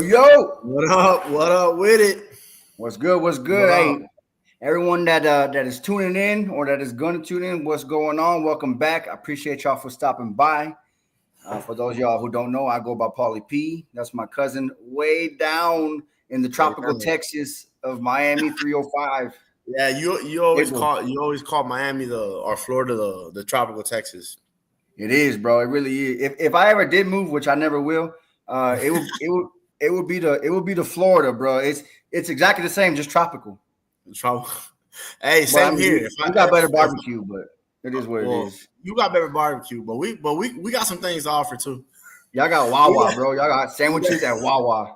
Yo. What up? What up with it? What's good? What's good? What up? Hey, everyone that is tuning in or that is going to tune in, what's going on? Welcome back. I appreciate y'all for stopping by. For those of y'all who don't know, I go by Paulie P. That's my cousin way down in the Hey, tropical Texas of Miami 305. yeah, you always April. call Miami or Florida the tropical Texas. It is, bro. It really is. If I ever did move, which I never will, it would be the Florida, bro. It's exactly the same, just tropical. Tropical. Hey, But I same mean, here. we got better barbecue, but it is what it Well, is. you got better barbecue, but we got some things to offer too. Y'all got We Wawa, got bro. Y'all got sandwiches at Wawa.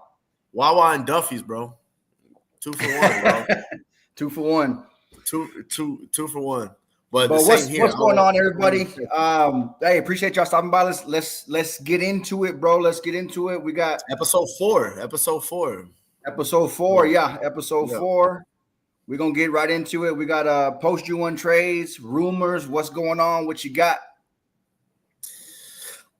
Wawa and Duffy's, bro. 2 for 1, bro. 2 for 1. Two for one. But the But same here. what's going on, everybody? Hey, appreciate y'all stopping by. Let's get into it, bro. Let's get into it. We got Episode 4. Episode 4. episode 4. Yeah. Yeah, episode Yeah. 4. We're gonna get right into it. We got post you on trades, rumors, what's going on, what you got.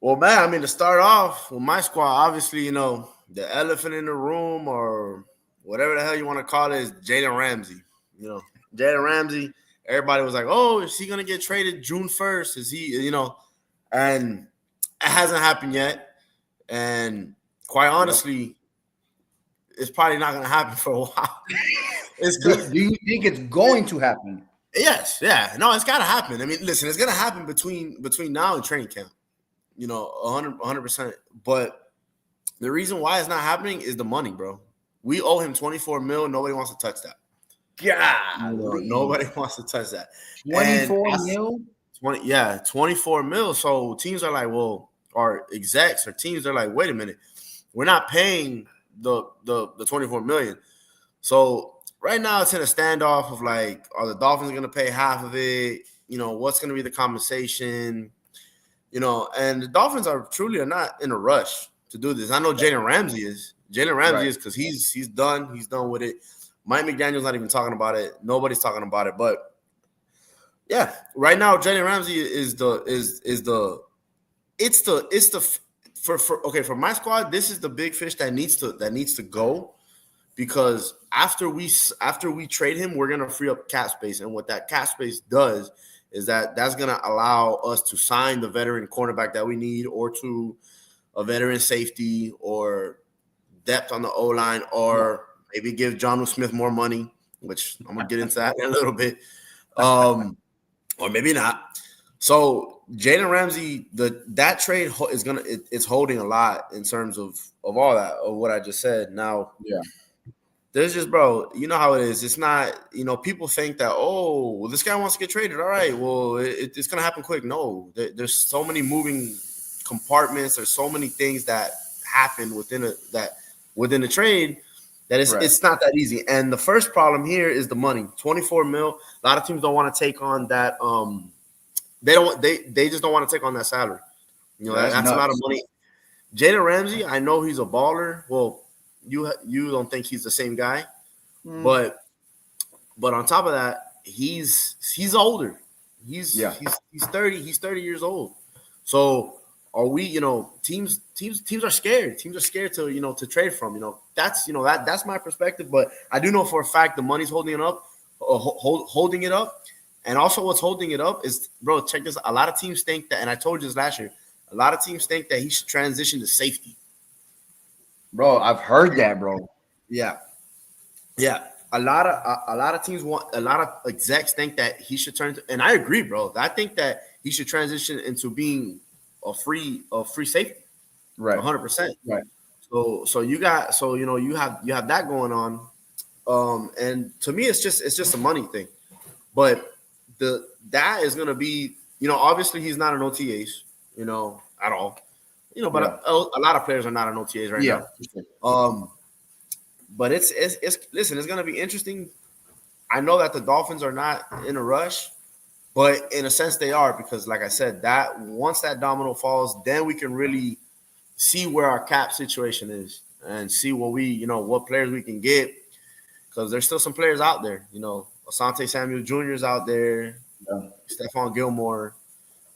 Well, man, I mean, to start off with my squad, obviously, the elephant in the room or whatever the hell you want to call it is Jalen Ramsey. Jalen Ramsey, everybody was like, oh, is he going to get traded June 1st? Is he, and it hasn't happened yet. And quite honestly, it's probably not going to happen for a while. Do you think it's going to happen? Yes, yeah. No, it's got to happen. I mean, listen, it's going to happen between now and training camp. 100%. But the reason why it's not happening is the money, bro. We owe him $24 million. Nobody wants to touch that. Nobody wants to touch that. 24 mil? 24 mil. So teams are like, well, our execs or teams are like, wait a minute, we're not paying the 24 million. So right now it's in a standoff of like, are the Dolphins going to pay half of it? What's going to be the compensation? And the Dolphins are not in a rush to do this. I know Jalen Ramsey is. Jalen Ramsey is because he's done. He's done with it. Mike McDaniel's not even talking about it. Nobody's talking about it. But yeah, right now Jalen Ramsey for my squad. This is the big fish that needs to go, because after we trade him, we're gonna free up cap space, and what that cap space does is that's going to allow us to sign the veteran cornerback that we need, or to a veteran safety, or depth on the O-line, or maybe give Jonnu Smith more money, which I'm going to get into that in a little bit, or maybe not. So Jalen Ramsey, that trade it's holding a lot in terms of all that, of what I just said. Now, there's just, bro, you know how it is. It's not, people think that, oh, well, this guy wants to get traded. All right, well, it's going to happen quick. No, there's so many moving compartments. There's so many things that happen within the trade that it's not that easy. And the first problem here is the money. 24 mil. A lot of teams don't want to take on that. They just don't want to take on that salary. That's a lot of money. Jalen Ramsey, I know he's a baller. Well, you don't think he's the same guy, but on top of that, he's older. He's 30. He's 30 years old. So are we? Teams are scared. Teams are scared to trade from. That's my perspective. But I do know for a fact the money's holding it up, holding it up, and also what's holding it up is, bro, check this. A lot of teams think that, and I told you this last year. A lot of teams think that he should transition to safety. Bro, I've heard that, bro. Yeah. A lot of teams a lot of execs think that he should and I agree, bro. I think that he should transition into being a free safety, right? 100%, right. So you have that going on, and to me it's just a money thing, but that is gonna be, obviously he's not an OTAs, at all. But a lot of players are not on OTAs right now. But it's going to be interesting. I know that the Dolphins are not in a rush, but in a sense they are, because like I said, that once that domino falls, then we can really see where our cap situation is and see what what players we can get, because there's still some players out there. Asante Samuel Jr. is out there, Stephon Gilmore,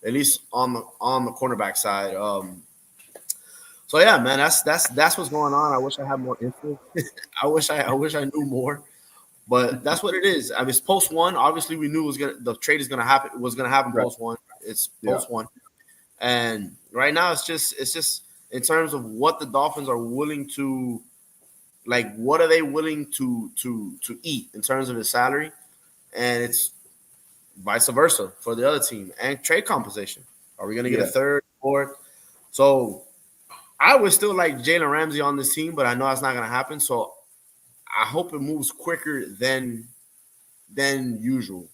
at least on the cornerback side. So So yeah, man, that's what's going on. I wish I had more info. I wish I knew more. But that's what it is. I mean, it's post one. Obviously, we knew the trade is gonna happen. Was gonna happen Right. post one. It's Yeah. post one, and right now it's just in terms of what the Dolphins are willing to, like, what are they willing to eat in terms of his salary, and it's vice versa for the other team and trade compensation. Are we gonna get a Yeah. third, fourth? So I would still like Jalen Ramsey on this team, but I know that's not gonna happen. So I hope it moves quicker than usual.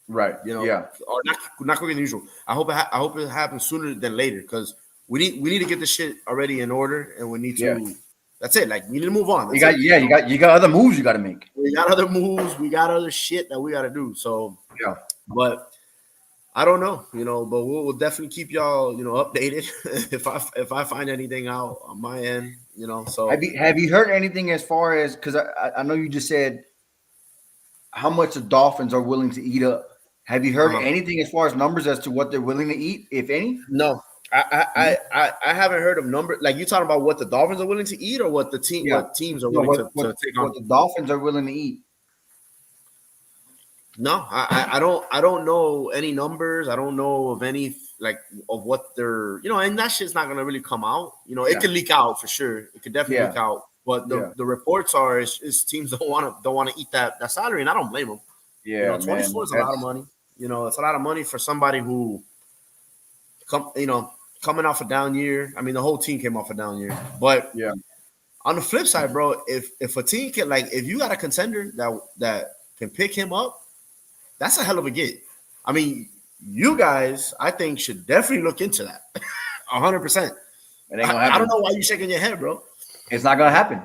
Right. You know, Yeah. or not quicker than usual. I hope it happens sooner than later because we need to get this shit already in order, and we need Yeah. to. That's it. Like, we need to move on. You That's got it. you got other moves you got to make. We got other moves. We got other shit that we got to do. So Yeah. but I don't know, but we'll definitely keep y'all, updated if I find anything out on my end, So Have you heard anything as far as, because I know you just said how much the Dolphins are willing to eat up. Have you heard anything as far as numbers as to what they're willing to eat, if any? no, I haven't heard of number. Like, you talking about what the Dolphins are willing to eat, or what Yeah. what teams are No, willing to take on? what the Dolphins are willing to eat. No, I don't know any numbers. I don't know of any, like, of what they're, and that shit's not gonna really come out. It could leak out for sure. It could definitely leak out. But the reports are is teams don't want to eat that salary, and I don't blame them. Yeah, 24 is a lot of money. It's a lot of money for somebody who coming off a down year. I mean, the whole team came off a down year. But yeah, on the flip side, bro, if a team can, like, if you got a contender that can pick him up, that's a hell of a get. I mean, you guys, I think, should definitely look into that. 100%. It ain't gonna happen. I don't know why you're shaking your head, bro. It's not gonna happen.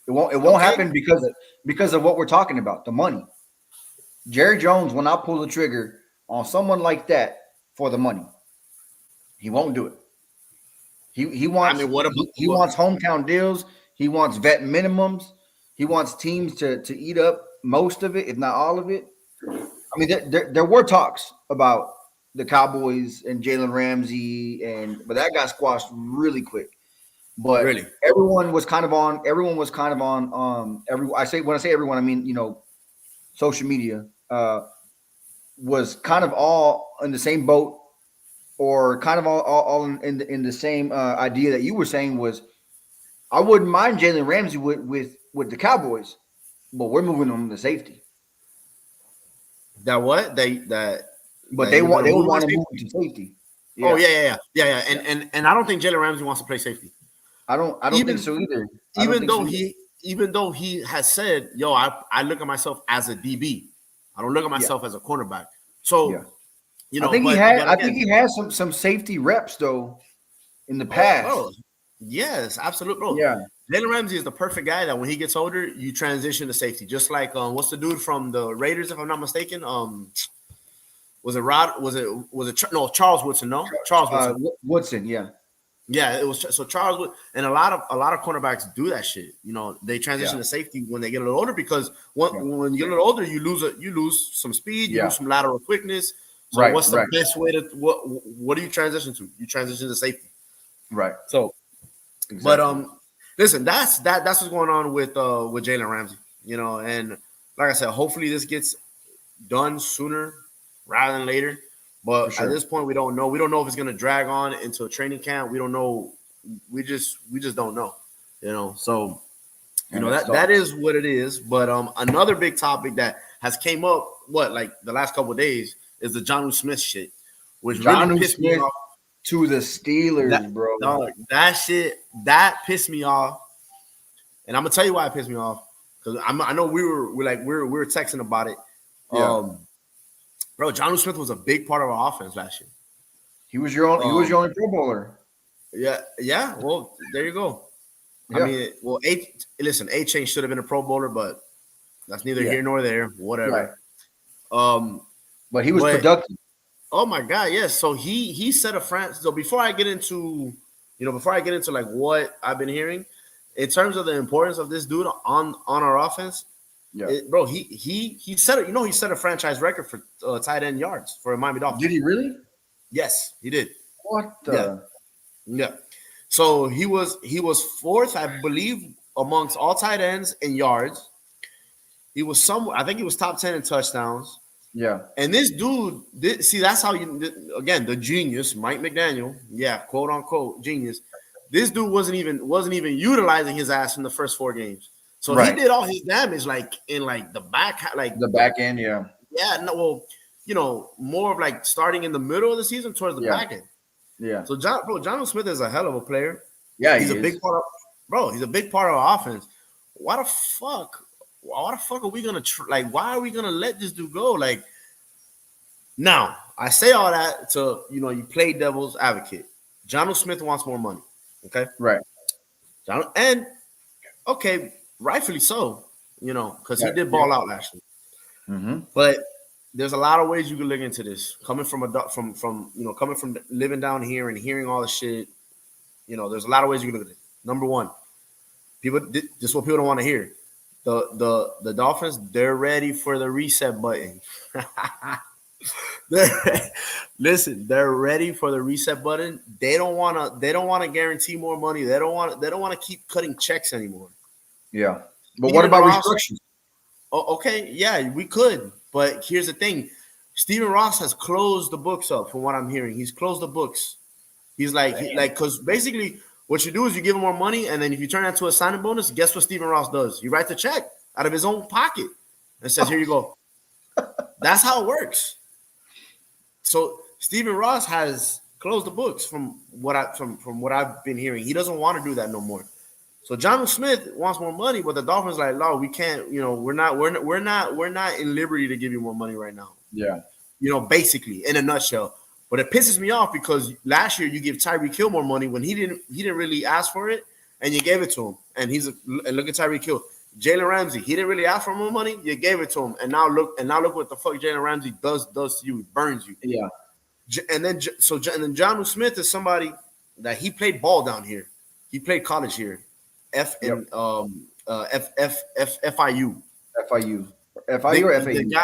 It won't happen because of what we're talking about, the money. Jerry Jones will not pull the trigger on someone like that for the money. He won't do it. He wants. I mean, he wants hometown deals. He wants vet minimums. He wants teams to eat up most of it, if not all of it. I mean, there were talks about the Cowboys and Jalen Ramsey, but that got squashed really quick. But really, everyone was kind of on. I say, when I say everyone, I mean, social media was kind of all in the same boat, or kind of all in the same idea that you were saying was, I wouldn't mind Jalen Ramsey with the Cowboys, but we're moving them to safety. They would want to move to safety. Yeah. Oh yeah. And I don't think Jalen Ramsey wants to play safety. I don't think so either. Even though he has said, "Yo, I look at myself as a DB. I don't look at myself as a cornerback." So, I think he has some safety reps though in the past. Oh, yes, absolutely, bro. Yeah. Jalen Ramsey is the perfect guy that when he gets older, you transition to safety. Just like what's the dude from the Raiders, if I'm not mistaken? Was it Charles Woodson? No, Charles Woodson. Woodson, yeah. Yeah, it was. So Charles Wood, and a lot of cornerbacks do that shit. They transition to safety when they get a little older, because when you get a little older, you lose some speed, you lose some lateral quickness. So what's the best way to what do you transition to? You transition to safety. Right. So, but listen, that's what's going on with Jalen Ramsey. And like I said, hopefully this gets done sooner rather than later. But at this point, we don't know. We don't know if it's going to drag on into a training camp. We don't know. We just don't know. So that is what it is. But another big topic that has came up like the last couple of days is the Jonnu Smith shit, which really pissed me off. To the Steelers, bro. Dog, that pissed me off, and I'm gonna tell you why it pissed me off, because I know we were texting about it. Yeah. Bro, Jonnu Smith was a big part of our offense last year. He was your only Pro Bowler. Yeah. Well, there you go. Yeah. I mean, well, A-Chain should have been a Pro Bowler, but that's neither here nor there. Whatever. Right. But he was productive. Oh my God, yes. So he set a franchise. So before I get into like what I've been hearing in terms of the importance of this dude on our offense. Yeah, bro, he set a franchise record for tight end yards for Miami Dolphins. Did he really? Yes, he did. What the? Yeah. So he was fourth, I believe, amongst all tight ends in yards. He was somewhere. I think he was top 10 in touchdowns. Yeah. And this dude, see, that's how you again the genius, Mike McDaniel, yeah, quote unquote genius. This dude wasn't even utilizing his ass in the first 4 games. So he Right. did all his damage like in like the back, like The back end. Yeah. yeah, no, well, more of like starting in the middle of the season towards the Yeah. back end. Yeah. So John Smith is a hell of a player. Yeah. He's He a big is. part of, bro. He's a big part of our offense. Why the fuck? Why the fuck are we gonna why are we gonna let this dude go? Like, now I say all that to you play devil's advocate. John Smith wants more money. Okay, Right. and okay, rightfully so. Because he Right. did ball out last year. Mm-hmm. But there's a lot of ways you can look into this. Coming from coming from living down here and hearing all the shit. There's a lot of ways you can look at it. Number one, this is what people don't want to hear. The Dolphins, they're ready for the reset button. Listen, they're ready for the reset button. They don't want to guarantee more money. They don't want to keep cutting checks anymore. Yeah. But what about restrictions? Oh, okay, yeah, we could. But here's the thing. Stephen Ross has closed the books up from what I'm hearing. He's closed the books. He's because basically what you do is you give him more money, and then if you turn that to a signing bonus, guess what Stephen Ross does? He writes a check out of his own pocket and says, "Here you go." That's how it works. So Stephen Ross has closed the books from what I've been hearing. He doesn't want to do that no more. So John Smith wants more money, but the Dolphins like, no, we can't. We're not in liberty to give you more money right now. Yeah. Basically in a nutshell. But it pisses me off because last year you give Tyreek Hill more money when he didn't really ask for it, and you gave it to him. And and look at Tyreek Hill. Jalen Ramsey, he didn't really ask for more money, you gave it to him, and now look what the fuck Jalen Ramsey does to you, it burns you. Yeah. And then John Smith is somebody that he played ball down here. He played college here. FIU. FIU. FIU or FAU?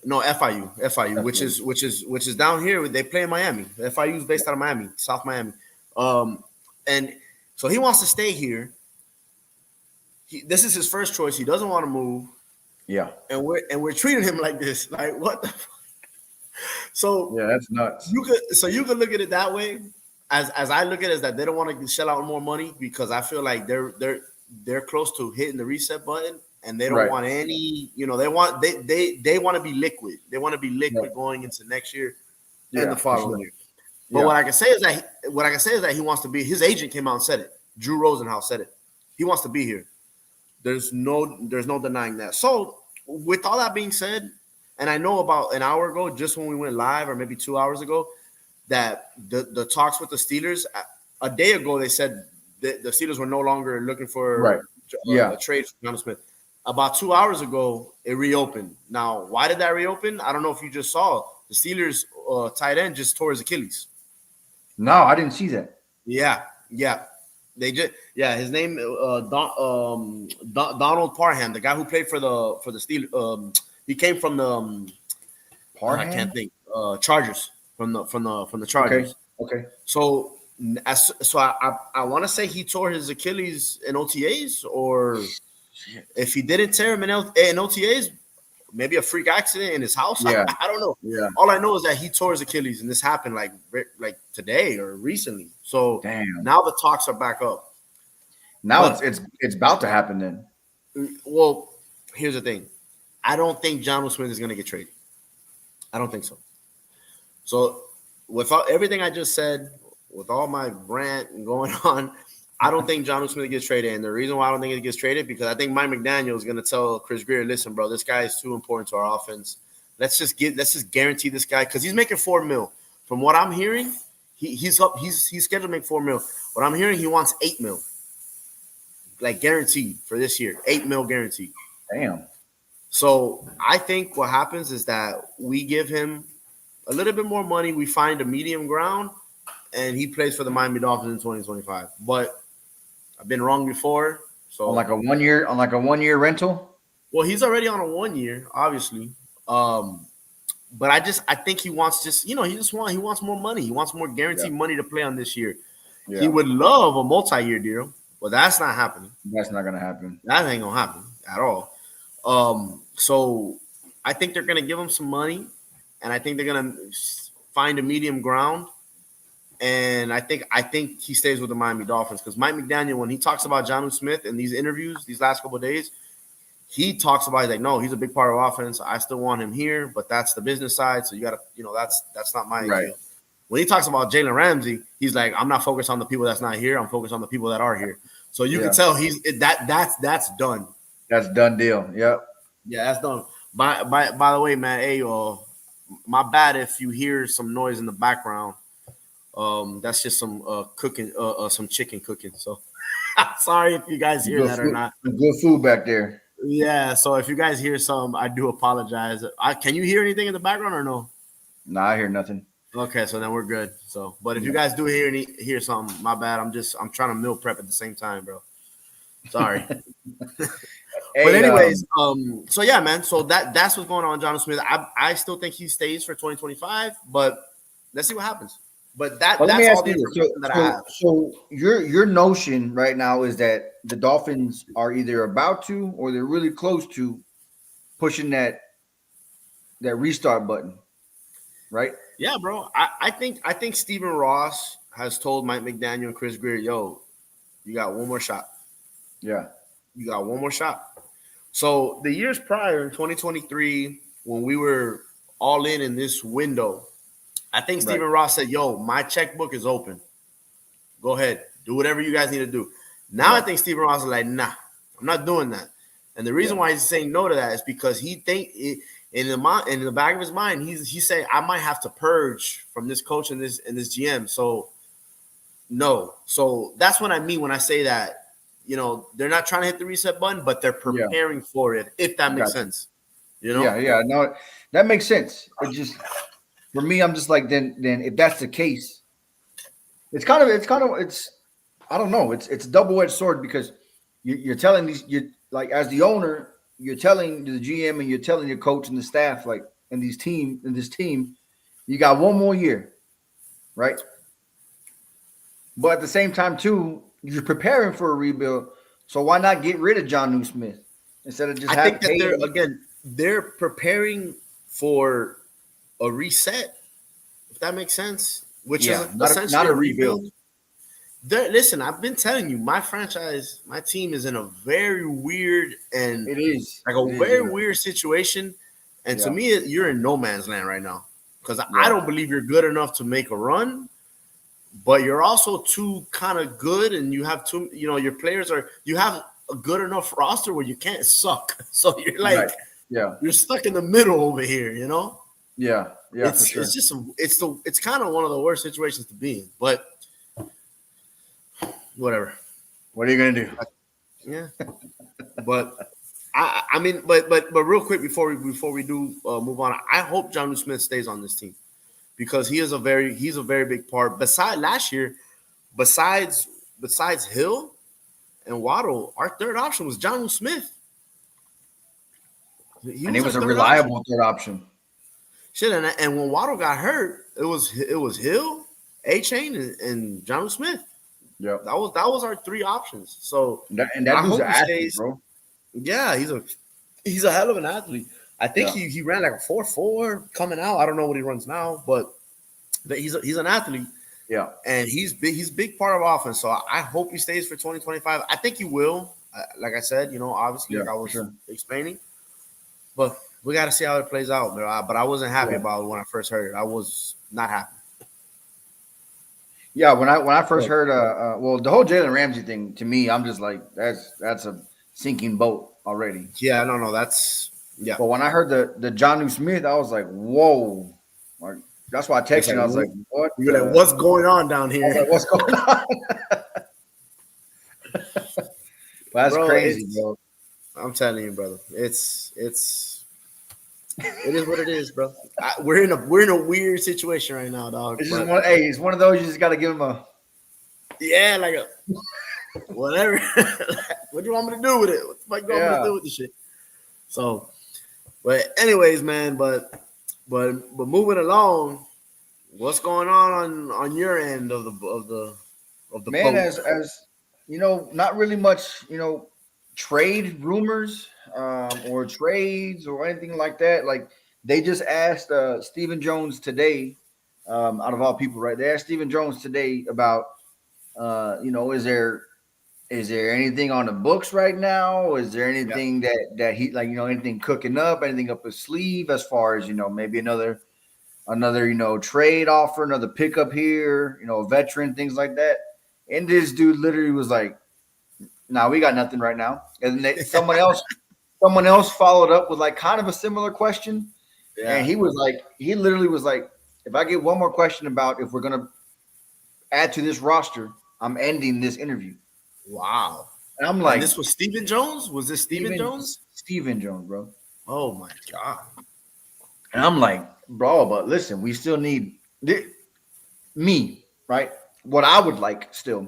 No, FIU, which is down here. They play in Miami. FIU is based out of Miami, South Miami. And so he wants to stay here. This is his first choice. He doesn't want to move. Yeah. And we're treating him like this. Like, what the fuck? So yeah, that's nuts. You could look at it that way. As I look at it, is that they don't want to shell out more money because I feel like they're close to hitting the reset button, and they don't want any. They want to be liquid. They want to be liquid going into next year and the following year. But what I can say is that he wants to be. His agent came out and said it. Drew Rosenhaus said it. He wants to be here. There's no denying that. So with all that being said, and I know about an hour ago, just when we went live, or maybe 2 hours ago, that the talks with the Steelers, a day ago they said the Steelers were no longer looking for a trade for John Smith. About 2 hours ago, it reopened. Now, why did that reopen? I don't know if you just saw. The Steelers tight end just tore his Achilles. No, I didn't see that. Yeah. His name Donald Parham, the guy who played for the Steelers. He came from the Parham? I can't think. Chargers from the Chargers. Okay. So I want to say he tore his Achilles in OTAs, or if he didn't tear him in OTAs, maybe a freak accident in his house. Yeah. I don't know. Yeah. All I know is that he tore his Achilles, and this happened like today or recently. So now the talks are back up. Now it's about to happen then. Well, here's the thing. I don't think John Smith is going to get traded. I don't think so. So without everything I just said, with all my rant going on, I don't think John Smith gets traded. And the reason why I don't think he gets traded, because I think Mike McDaniel is going to tell Chris Greer, listen, bro, this guy is too important to our offense. Let's just guarantee this guy, because he's making $4 million. From what I'm hearing, he's scheduled to make $4 million. What I'm hearing, he wants $8 million. Like guaranteed for this year. $8 million guaranteed. Damn. So I think what happens is that we give him a little bit more money. We find a medium ground, and he plays for the Miami Dolphins in 2025. But I've been wrong before. So on like a 1 year rental. Well, he's already on a 1 year, obviously. But I think he wants he wants more money. He wants more guaranteed money to play on this year. He would love a multi-year deal, but that's not happening. That's not gonna happen. That ain't gonna happen at all. So I think they're gonna give him some money, and I think they're gonna find a medium ground. And I think he stays with the Miami Dolphins because Mike McDaniel, when he talks about Jonnu Smith in these interviews these last couple of days, he talks about, he's like, no, he's a big part of offense. I still want him here, but that's the business side. So you gotta, that's not my deal. When he talks about Jalen Ramsey, he's like, I'm not focused on the people that's not here. I'm focused on the people that are here. So you can tell that's done. That's done deal. Yep. Yeah, that's done. By the way, man, hey, my bad if you hear some noise in the background. That's just some cooking, some chicken cooking. So sorry if you guys hear that or not. Good food back there. Yeah. So if you guys hear some, I do apologize. Can you hear anything in the background or no? No, I hear nothing. Okay, so then we're good. So, but if you guys do hear something, my bad. I'm trying to meal prep at the same time, bro. Sorry. Hey, but anyways, so yeah, man. So that's what's going on, Jonnu Smith. I still think he stays for 2025, but let's see what happens. But that's all the information that I have. So your notion right now is that the Dolphins are either about to or they're really close to pushing that restart button, right? Yeah, bro. I think Stephen Ross has told Mike McDaniel and Chris Greer, yo, you got one more shot. Yeah. You got one more shot. So the years prior in 2023, when we were all in this window, I think Stephen Ross said, yo, my checkbook is open. Go ahead. Do whatever you guys need to do. Now I think Stephen Ross is like, nah, I'm not doing that. And the reason why he's saying no to that is because he think in the back of his mind, he's saying, I might have to purge from this coach and this GM. So no. So that's what I mean when I say that, they're not trying to hit the reset button, but they're preparing for it, if that makes sense. Yeah. No, that makes sense. It just, for me, I'm just like, then if that's the case, it's I don't know. It's a double-edged sword because you're telling like as the owner, you're telling the GM and you're telling your coach and the staff, like in this team, you got one more year, right? But at the same time, too, you're preparing for a rebuild. So why not get rid of Jonnu Smith instead of just? I think that they're preparing for a reset, if that makes sense. Which is essentially not a rebuild. Listen, I've been telling you, my team is in a very weird and weird situation. And to me, you're in no man's land right now because I don't believe you're good enough to make a run, but you're also too kind of good, and you have your players you have a good enough roster where you can't suck. So you're like, you're stuck in the middle over here, Yeah, it's, for sure. It's kind of one of the worst situations to be in, but whatever. What are you gonna do? Yeah, but I mean, but real quick before we do move on, I hope Jonnu Smith stays on this team because he's a very big part. Besides last year, besides Hill and Waddle, our third option was Jonnu Smith. He was a reliable third option. Shit, and when Waddle got hurt, it was Hill, A-Chain, and Jonnu Smith. Yeah, that was our three options. So that dude's an athlete, bro. Yeah, he's a hell of an athlete. I think he ran like a 4.4 coming out. I don't know what he runs now, but he's an athlete. Yeah, and he's big part of offense. So I hope he stays for 2025. I think he will. Like I said, obviously, like I was explaining, but we got to see how it plays out. But I wasn't happy about it when I first heard it. I was not happy. Yeah, when I first heard the whole Jalen Ramsey thing, to me, I'm just like, that's a sinking boat already. Yeah, no, that's But when I heard the Jonnu Smith, I was like, whoa. Like, that's why I texted you. I was like, what? You're like, what's going on down here? Like, what's going on? That's crazy, bro. I'm telling you, brother. It is what it is, bro. We're in a weird situation right now, dog. It's one of those you just got to give him a like a whatever. What do you want me to do with it? What the fuck you want me to do with this shit? So, but anyways, man. But moving along, what's going on your end of of the Man, boat. as you know, not really much, trade rumors or trades or anything like that. Like they just asked Stephen Jones today, out of all people, right? They asked Stephen Jones today about, is there anything on the books right now? Is there Yeah. anything that he like, anything cooking up, anything up his sleeve as far as, maybe another trade offer, another pickup here, a veteran, things like that. And this dude literally was like, "Nah, we got nothing right now." And then someone else followed up with like kind of a similar question, and Yeah. he literally was like, "If I get one more question about if we're gonna add to this roster, I'm ending this interview." Wow. And I'm And like, this was Stephen Jones? Was this Stephen Steven Jones? Steven Jones, bro. Oh my God. And I'm like, bro, but listen, we still need me, right? What I would like still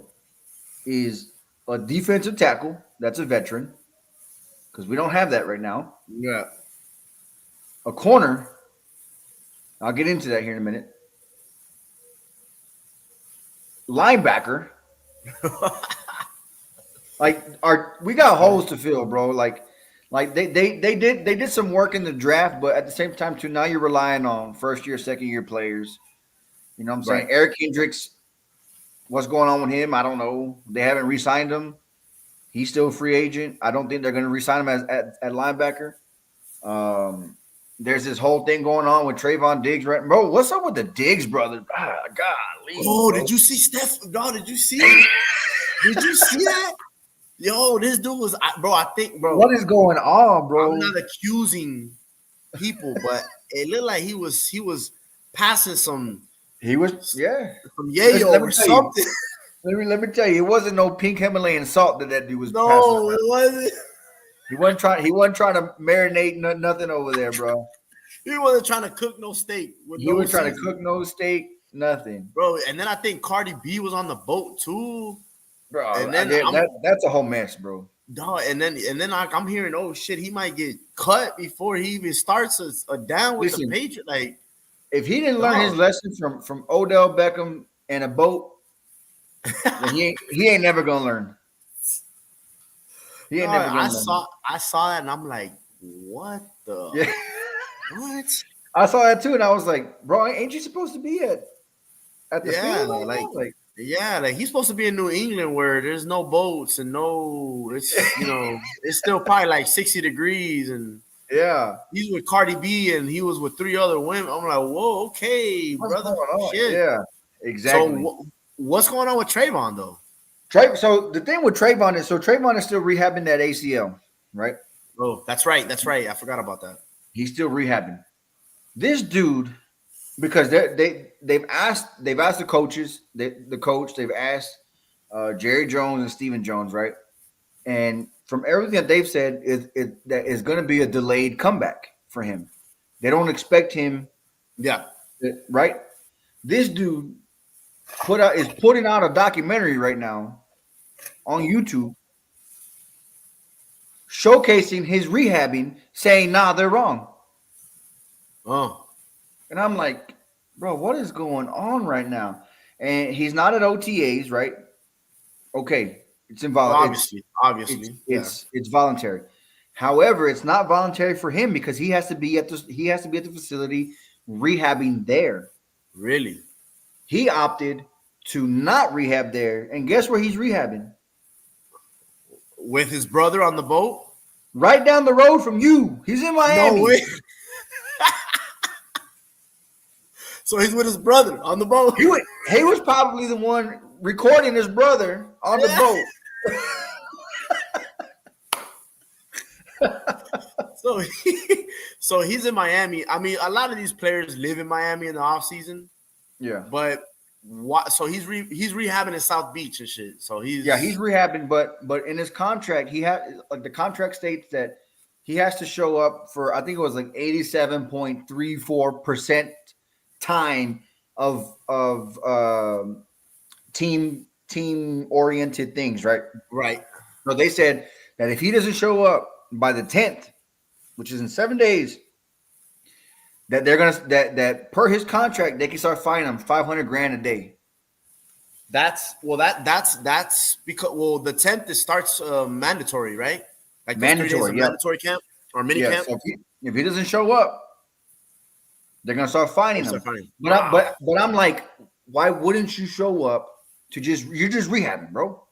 is a defensive tackle that's a veteran because we don't have that right now. Yeah. A corner, I'll get into that here in a minute. Linebacker, like we got holes to fill, bro. Like they did some work in the draft, but at the same time too, now you're relying on first year, second year players. You know what I'm saying? Right. Eric Hendricks, what's going on with him? I don't know. They haven't re-signed him. He's still a free agent. I don't think they're going to re-sign him at linebacker. There's this whole thing going on with Trayvon Diggs, right? Bro, what's up with the Diggs brothers? Ah, golly, Oh, bro. did you see Steph? No, did you see it? Did you see that? Yo, this dude was, bro. I think, bro. What is going on, I'm bro? not accusing people, but it looked like he was passing He was, yeah. some Listen, yayo or something. let me tell you, it wasn't no pink Himalayan salt that dude was passing No, around. it wasn't. He wasn't trying to marinate nothing over there, bro. He wasn't trying to cook no steak with He no was trying to seasoning, cook no steak, nothing, bro. And then I think Cardi B was on the boat too. bro. And then That's a whole mess, bro. dog, and then I'm hearing, oh shit, he might get cut before he even starts a down with the Listen, Patriot. Like, if he didn't learn his dog, lesson from Odell Beckham and a boat, then he ain't never gonna learn. He ain't never dog, gonna learn. I saw that and I'm like, what the Yeah, what? I saw that too, and I was like, bro, ain't you supposed to be at the Yeah, field right like now? Like, yeah, like he's supposed to be in New England where there's no boats and it's still probably like 60 degrees and yeah, he's with Cardi B and he was with 3 other women. I'm like, whoa, okay, what's brother, going on? shit. Yeah, So exactly. what's going on with Trayvon though? So the thing with Trayvon is, Trayvon is still rehabbing that ACL, right? Oh, that's right, I forgot about that. He's still rehabbing. This dude, because they've asked the coaches, the coach, they've asked Jerry Jones and Stephen Jones, right? And from everything that they've said, that is going to be a delayed comeback for him. They don't expect him, Yeah, right? This dude is putting out a documentary right now on YouTube showcasing his rehabbing, saying, "Nah, they're wrong." oh, And I'm like, bro, what is going on right now? And he's not at OTAs, right? Okay, it's well, involuntary. It's obviously, yeah, it's it's voluntary. However, it's not voluntary for him because he has to be at the facility rehabbing there. really. He opted to not rehab there, and guess where he's rehabbing? With his brother on the boat? Right down the road from you. He's in No Miami. way. So he's with his brother on the boat. He was probably the one recording his brother on the boat. So he's in Miami. I mean, a lot of these players live in Miami in the off season, Yeah. but so he's rehabbing in South Beach and shit. So he's rehabbing, but in his contract, the contract states that he has to show up for, I think it was like 87.34% time of team oriented things, right? right. So they said that if he doesn't show up by the 10th, which is in 7 days, that they're gonna that per his contract they can start fining him $500,000 a day. That's because the 10th it starts mandatory, right? Like those 3 days of Mandatory. Yeah. mandatory camp or mini Yeah. camp. So if he doesn't show up, they're gonna start fining They're him. fine. But Wow. but I'm like, why wouldn't you show up to you're just rehabbing, bro?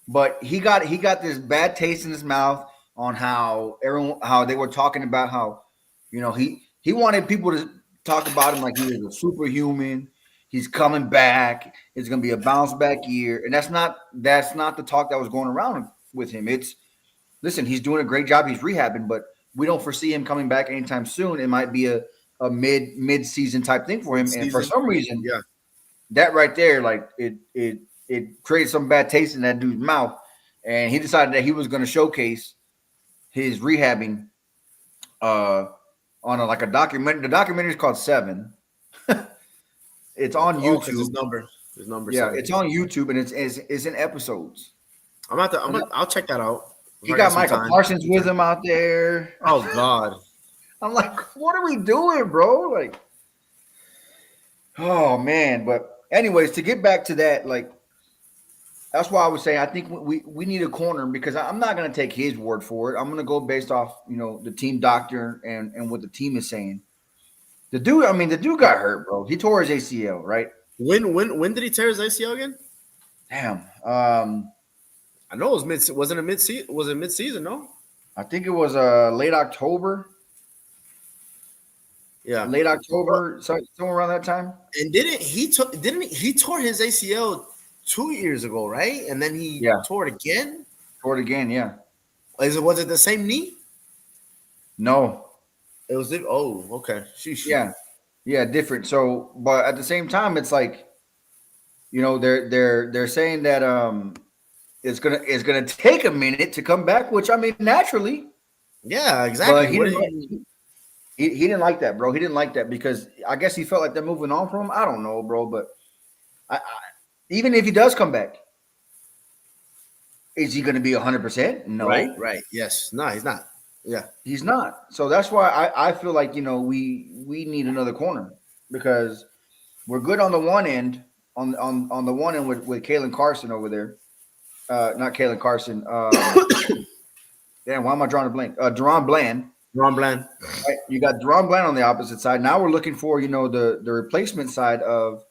But he got this bad taste in his mouth on how they were talking about how, he wanted people to talk about him like he was a superhuman. He's coming back. It's gonna be a bounce back year, and that's not the talk that was going around with him. It's listen, he's doing a great job. He's rehabbing, but we don't foresee him coming back anytime soon. It might be a mid season type thing for him, and for Season. some reason, Yeah. that right there, like it created some bad taste in that dude's mouth, and he decided that he was going to showcase his rehabbing on like a documentary. The documentary is called Seven. It's on Oh, because YouTube. his number Yeah, 7. it's on YouTube, and it's in episodes. I'll check that out. If He I got got some Michael time. Parsons with him out there. Oh God. I'm like, what are we doing, bro? Like, oh man. But anyways, to get back to that, like, that's why I was saying I think we need a corner because I'm not going to take his word for it. I'm going to go based off the team doctor and what the team is saying. The dude got hurt, bro. He tore his ACL, right? When did he tear his ACL again? Damn. I know it was mid. Wasn't it mid season? Was it mid season? No. I think it was late October. Yeah. Late October, somewhere around that time. And didn't he tore his ACL 2 years ago, right? And then he tore it again. Tore it again, yeah. Was it the same knee? No. It was. Oh, okay. Sheesh. Yeah, different. So, but at the same time, it's like, they're saying that it's gonna take a minute to come back, which I mean naturally. Yeah, exactly. But he didn't like that, bro. He didn't like that because I guess he felt like they're moving on from him. I don't know, bro. But even if he does come back, is he going to be 100%? No. Right. Yes. No, he's not. Yeah, he's not. So that's why I feel like we need another corner because we're good on the one end on the one end with Kalen Carson over there. Not Kalen Carson. Damn, why am I drawing a blank? Deron Bland. Deron Bland. Right? You got Deron Bland on the opposite side. Now we're looking for the replacement side of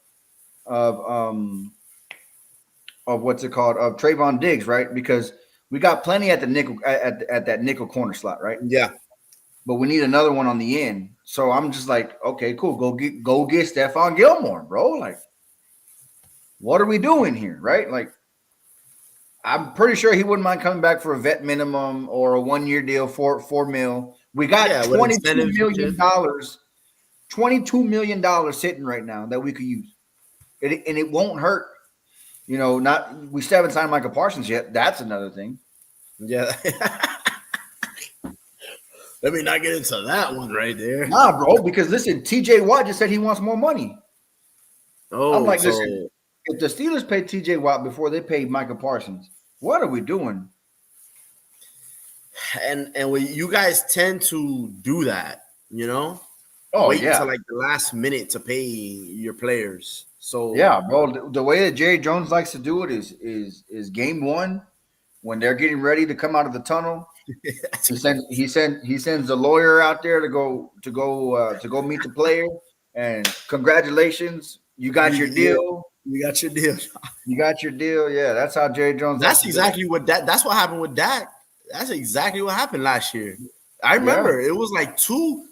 what's it called of Trayvon Diggs, right? Because we got plenty at the nickel at that nickel corner slot, right? Yeah. But we need another one on the end. So I'm just like, okay, cool. Go get Stephon Gilmore, bro. Like, what are we doing here, right? Like, I'm pretty sure he wouldn't mind coming back for a vet minimum or a 1-year deal for $4 million. We got $22 million, $22 million sitting right now that we could use. And it won't hurt. We still haven't signed Michael Parsons yet. That's another thing. Yeah. Let me not get into that one right there. Nah, bro, because listen, TJ Watt just said he wants more money. Oh, I'm like, listen, if the Steelers paid TJ Watt before they paid Michael Parsons, what are we doing? And you guys tend to do that, wait till like the last minute to pay your players. So yeah, bro, the way that Jerry Jones likes to do it is game one when they're getting ready to come out of the tunnel. he sends the lawyer out there to go meet the player and congratulations, you got your deal. You got your deal. You got your deal. Yeah, that's how Jerry Jones. That's exactly what that's what happened with Dak. That's exactly what happened last year. I remember it was like 2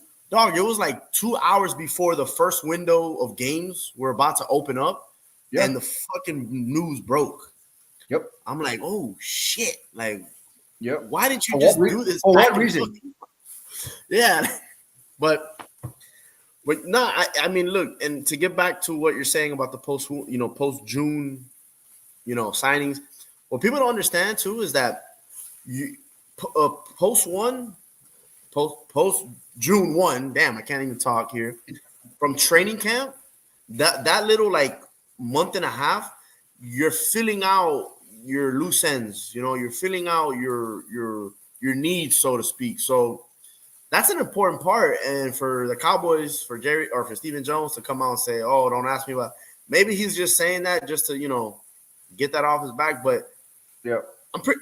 hours before the first window of games were about to open up, and the fucking news broke. Yep. I'm like, oh shit! Like, why didn't you just do this? For what reason? Yeah, but no, I mean, look, and to get back to what you're saying about the post June, signings. What people don't understand too is that post June 1. Damn, I can't even talk here. From training camp, that little like month and a half, you're filling out your loose ends. You're filling out your needs, so to speak. So that's an important part. And for the Cowboys, for Jerry or for Stephen Jones to come out and say, "Oh, don't ask me about," maybe he's just saying that just to get that off his back. But Yeah.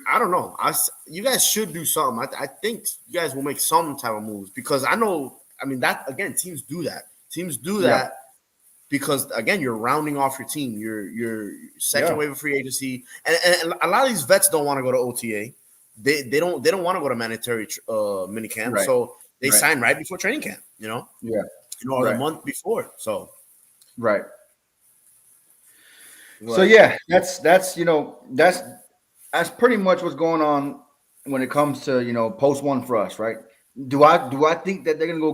I don't know. You guys should do something. I think you guys will make some type of moves because I know. I mean, that again, teams do that. Teams do Yeah. that because again, you're rounding off your team. You're second Yeah. wave of free agency, and a lot of these vets don't want to go to OTA. They don't want to go to mandatory mini camp, Right. so they Right. sign right before training camp. Yeah. Or the Right. month before. So Right. So right. yeah, that's pretty much what's going on when it comes to post one for us, right? Do I think that they're gonna go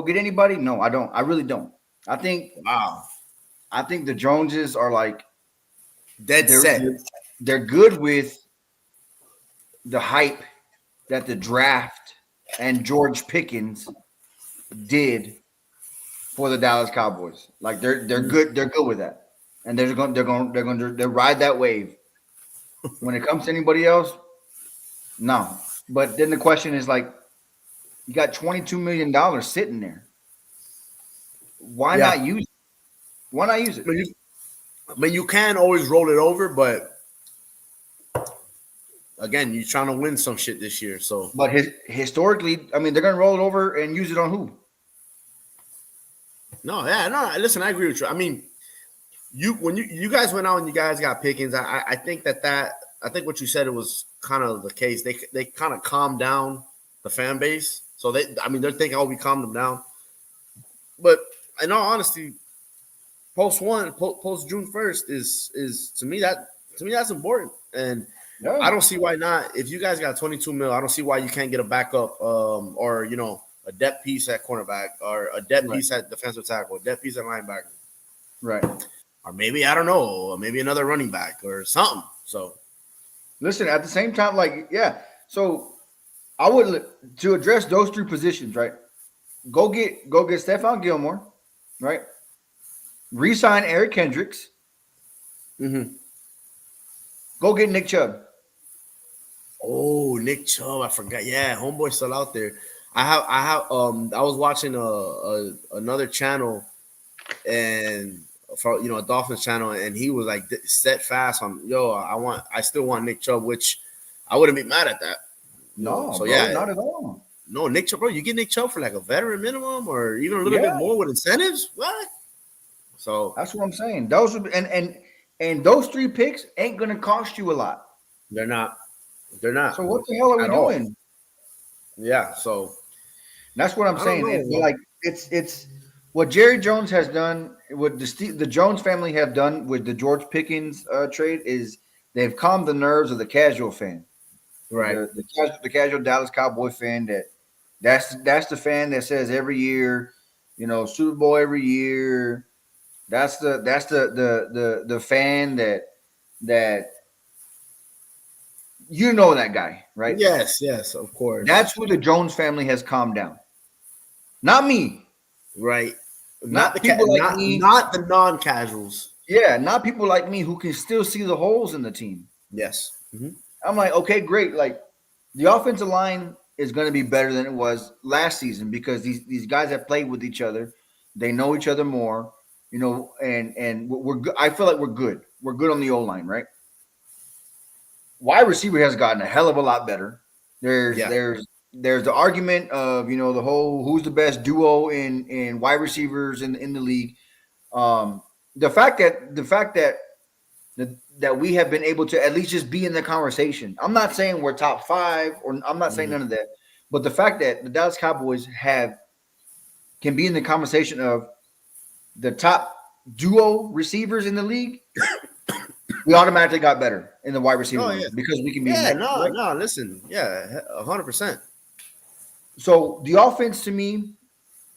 get anybody? No, I don't. I really don't. I think Wow, I think the Joneses are like dead they're set. they're, they're good with the hype that the draft and George Pickens did for the Dallas Cowboys. Like they're good. They're good with that, and they'll ride that wave. When it comes to anybody else, no. But then the question is like, you got $22 million sitting there. Why Yeah, not use it? Why not use it? I mean, you can always roll it over, but again, you're trying to win some shit this year. So But historically, I mean, they're gonna roll it over and use it on who? no, yeah, no. Listen, I agree with you. I mean, when you guys went out and you guys got Pickens, I think I think what you said it was kind of the case. They kind of calmed down the fan base. So they're thinking, oh, we calmed them down. But in all honesty, post June 1st is to me that's important. And Yeah. I don't see why not. If you guys got 22 mil, I don't see why you can't get a backup, or a depth piece at cornerback, or a depth Right. piece at defensive tackle, a depth piece at linebacker, Right. or maybe I don't know, maybe another running back or something. So Listen, at the same time, like, yeah. So I would to address those three positions, right? Go get Stephon Gilmore, right? Resign Eric Kendricks. Go get Nick Chubb. oh, Nick Chubb, I forgot. Yeah, homeboy's still out there. I was watching another channel and for a Dolphins channel, and he was like steadfast on I still want Nick Chubb, which I wouldn't be mad at that. No, So bro, yeah, not at all. no Nick Chubb, bro. You get Nick Chubb for like a veteran minimum, or even a little bit Yeah. more with incentives. What? So That's what I'm saying. Those would and those three picks ain't gonna cost you a lot. they're not. They're not. So what the hell are we At all. doing? Yeah. So That's what I'm I don't saying. know, man. Like it's what Jerry Jones has done, what the Jones family have done with the George Pickens trade is they've calmed the nerves of the casual fan, Right. the casual Dallas Cowboy fan. That's the fan that says every year, Super Bowl every year. That's the fan that that guy, right? Yes, of course. That's who the Jones family has calmed down. Not me. Right. Not people like me. Not the non-casuals. Yeah, not people like me who can still see the holes in the team. Yes. I'm like, okay, great. Like the offensive line is going to be better than it was last season because these guys have played with each other. They know each other more, and we're good. I feel like we're good. We're good on the O line, right? Wide receiver has gotten a hell of a lot better. There's the argument of the whole who's the best duo in wide receivers in the league. The fact that we have been able to at least just be in the conversation. I'm not saying we're top 5, or I'm not saying none of that, but the fact that the Dallas Cowboys can be in the conversation of the top duo receivers in the league, we automatically got better in the wide receiver room because we can be. Yeah, no, listen, 100%. So the offense to me,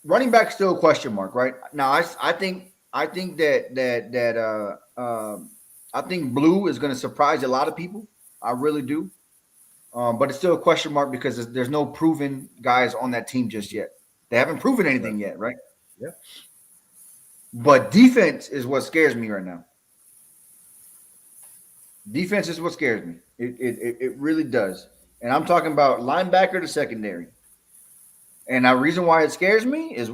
running back still a question mark, right? Now I think that I think Blue is going to surprise a lot of people. I really do. But it's still a question mark because there's no proven guys on that team just yet. They haven't proven anything yet, right? Yeah. But defense is what scares me right now. Defense is what scares me. It really does. And I'm talking about linebacker to secondary. And the reason why it scares me is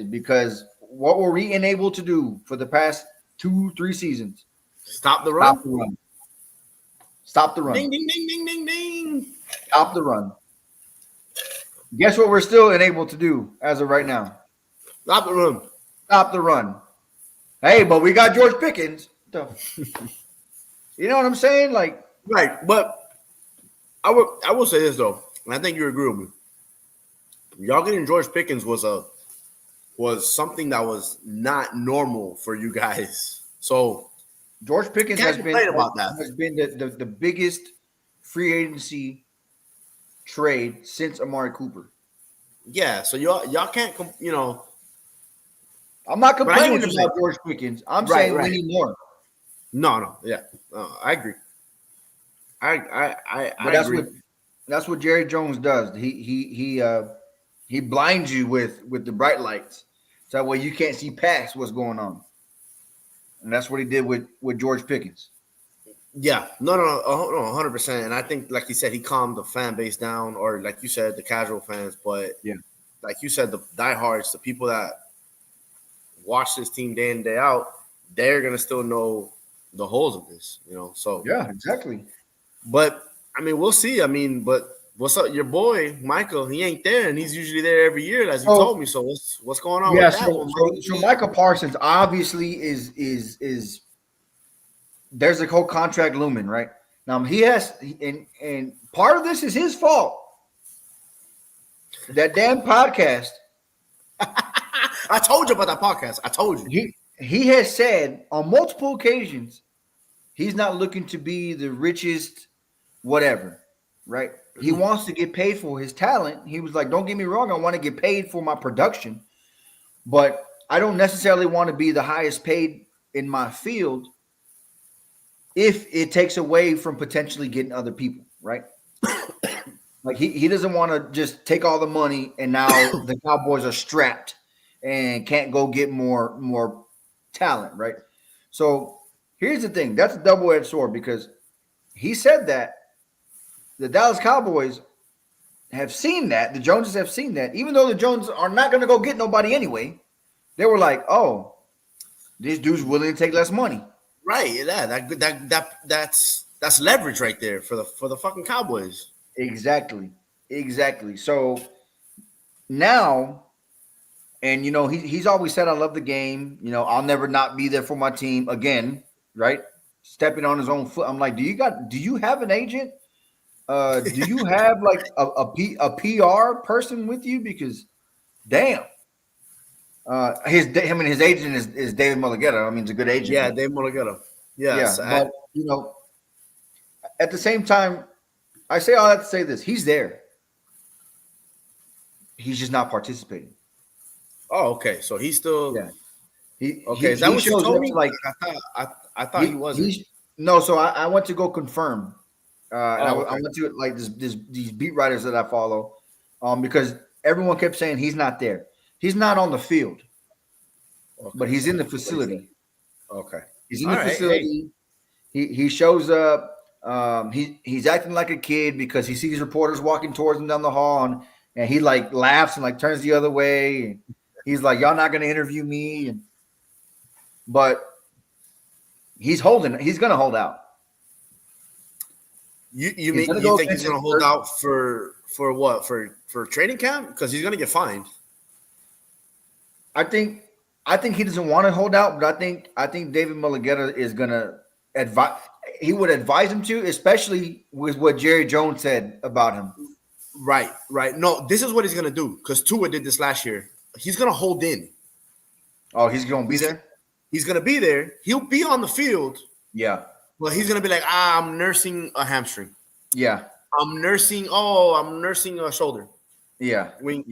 because what were we unable to do for the past 2-3 seasons? Stop the Stop run. the run. Stop the run. Ding, ding, ding, ding, ding, ding. Stop the run. Guess what we're still unable to do as of right now? Stop the run. Stop the run. Hey, but we got George Pickens. You know what I'm saying? Like, right. But I will say this though, and I think you agree with me. Y'all getting George Pickens was something that was not normal for you guys. So George Pickens can't has been complain about that. has been the biggest free agency trade since Amari Cooper. Yeah, so y'all can't I'm not But I hear complaining what you're saying. about George Pickens. I'm Right, saying right. we need more. No, yeah, I agree. I But that's agree. what Jerry Jones does. He blinds you with the bright lights, so that way you can't see past what's going on. And that's what he did with George Pickens. Yeah, no, 100%. And I think, like you said, he calmed the fan base down, or like you said, the casual fans. But Yeah. like you said, the diehards, the people that watch this team day in day out, they're gonna still know the holes of this, So Yeah, exactly. but I mean, we'll see. I mean, but what's up, your boy Michael? He ain't there, and he's usually there every year, as you told me. So what's going on Yeah, with that one? so Michael Parsons obviously is there's a whole contract looming right now. He has and part of this is his fault. That damn podcast. I told you about that podcast. I told you. He has said on multiple occasions he's not looking to be the richest, whatever, right? He wants to get paid for his talent. He was like, don't get me wrong, I want to get paid for my production, but I don't necessarily want to be the highest paid in my field if it takes away from potentially getting other people, right? Like he doesn't want to just take all the money and now the Cowboys are strapped and can't go get more talent, right? So here's the thing. That's a double-edged sword because he said that the Dallas Cowboys have seen that. The Joneses have seen that. Even though the Joneses are not going to go get nobody anyway, they were like, oh, this dude's willing to take less money. Right. Yeah, that's leverage right there for the fucking Cowboys. Exactly. So now, and he's always said, I love the game. I'll never not be there for my team again, right? Stepping on his own foot. I'm like, do you have an agent? Do you have like a PR person with you? Because damn, him and his agent is David Mulligetta. I mean, he's a good agent. Yeah, David Mulligetta. Yes, yeah, but at the same time, I say all that to say this: he's there. He's just not participating. Oh, okay. So he's still. Yeah. Is that what you told me? Like I thought he wasn't. No, so I went to go confirm. I went to like these beat writers that I follow, because everyone kept saying he's not there. He's not on the field, but he's in the facility. Okay, he's in the facility. Hey. He shows up. He's acting like a kid because he sees reporters walking towards him down the hall, and he like laughs and like turns the other way. And he's like, "Y'all not going to interview me," but he's gonna hold out. You think he's gonna hold out for what? For training camp? Because he's gonna get fined. I think he doesn't want to hold out, but I think David Mulligetta is gonna advise. He would advise him to, especially with what Jerry Jones said about him. Right. No, this is what he's gonna do because Tua did this last year. He's gonna hold in. Oh, he's gonna be there. He's gonna be there. He'll be on the field. Yeah. But he's gonna be like, I'm nursing a hamstring. Yeah. I'm nursing a shoulder. Yeah. Wink.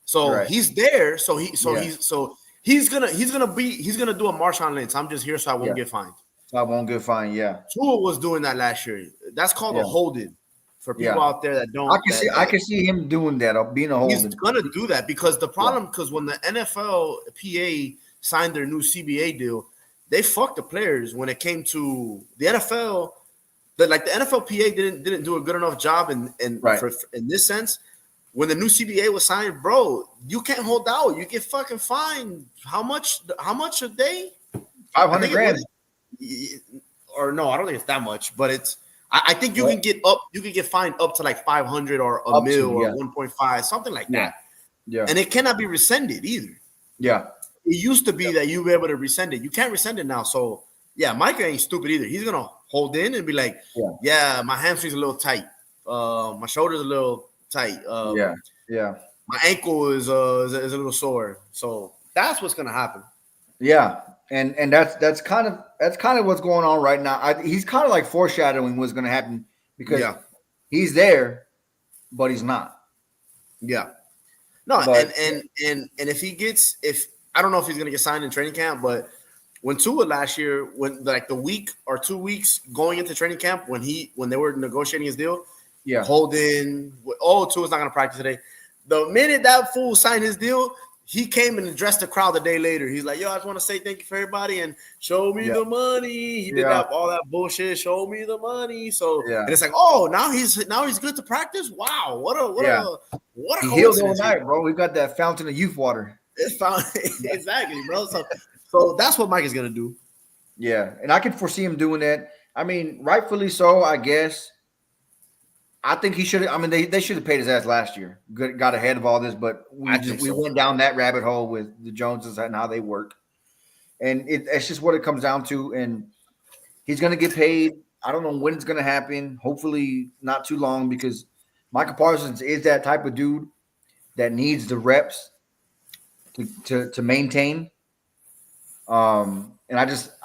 So he's there. So he's gonna do a Marshawn Lynch. I'm just here so I won't get fined. So I won't get fined. Yeah. Tua was doing that last year. That's called a hold-in. For people out there that don't, I can see him doing that, or being a hold-in. He's gonna do that because the problem, because when the NFLPA signed their new CBA deal, they fucked the players when it came to the NFL. The NFLPA didn't do a good enough job in this sense. When the new CBA was signed, bro, you can't hold out. You get fucking fined. How much a day? $500,000. or no, I don't think it's that much, but it's. I think you can get up. You can get fined up to like 500 or a mil or 1.5, something like that. Yeah. And it cannot be rescinded either. Yeah. It used to be that you were able to rescind it. You can't rescind it now. So yeah, Micah ain't stupid either. He's gonna hold in and be like, yeah, my hamstring's a little tight. My shoulder's a little tight. My ankle is a little sore. So that's what's gonna happen. Yeah. And that's kind of what's going on right now. He's kind of like foreshadowing what's going to happen because he's there, but he's not. Yeah. No, but, and if he gets, I don't know if he's going to get signed in training camp, but when Tua last year, when like the week or 2 weeks going into training camp, when they were negotiating his deal, Tua's not going to practice today. The minute that fool signed his deal, he came and addressed the crowd the day later. He's like, yo, I just want to say thank you for everybody and show me the money. He did all that bullshit. Show me the money. So and it's like, oh, now he's good to practice. Wow, what a he healed overnight, bro. We've got that fountain of youth water. It's exactly, bro. So that's what Mike is gonna do. Yeah, and I can foresee him doing that. I mean, rightfully so, I guess. I think he should have. I mean, they should have paid his ass last year. Got ahead of all this, but we went down that rabbit hole with the Joneses and how they work, and it's just what it comes down to. And he's going to get paid. I don't know when it's going to happen. Hopefully, not too long because Michael Parsons is that type of dude that needs the reps to maintain. And I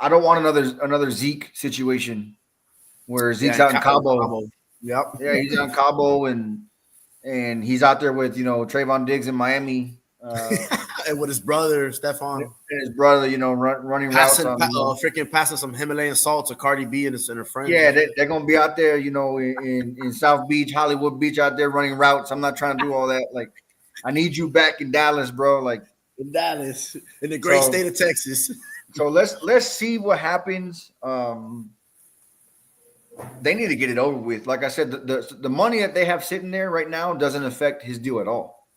don't want another Zeke situation where Zeke's out in Cabo. Yep. Yeah, he's on Cabo and he's out there with Trayvon Diggs in Miami, and with his brother Stephon and his brother, running routes, passing some Himalayan salt to Cardi B and her friends. Yeah, they're gonna be out there, in South Beach, Hollywood Beach, out there running routes. I'm not trying to do all that. Like, I need you back in Dallas, bro. Like in Dallas, in the great state of Texas. So let's see what happens. They need to get it over with. Like I said, the money that they have sitting there right now doesn't affect his deal at all.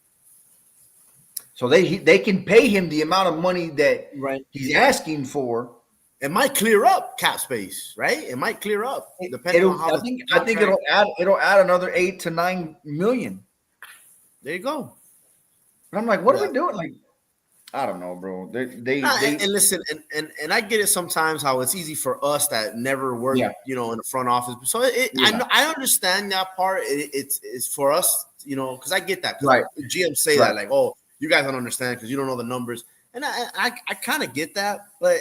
So they can pay him the amount of money that he's asking for. It might clear up cap space, right? It might clear up depending on how. I think it'll add another 8 to 9 million. There you go. And I'm like, what are we doing? Like, I don't know, bro. And listen, and I get it sometimes how it's easy for us that never worked, in the front office. So I understand that part. It's for us, because I get that. Right. GM say that like, oh, you guys don't understand because you don't know the numbers, and I kind of get that, but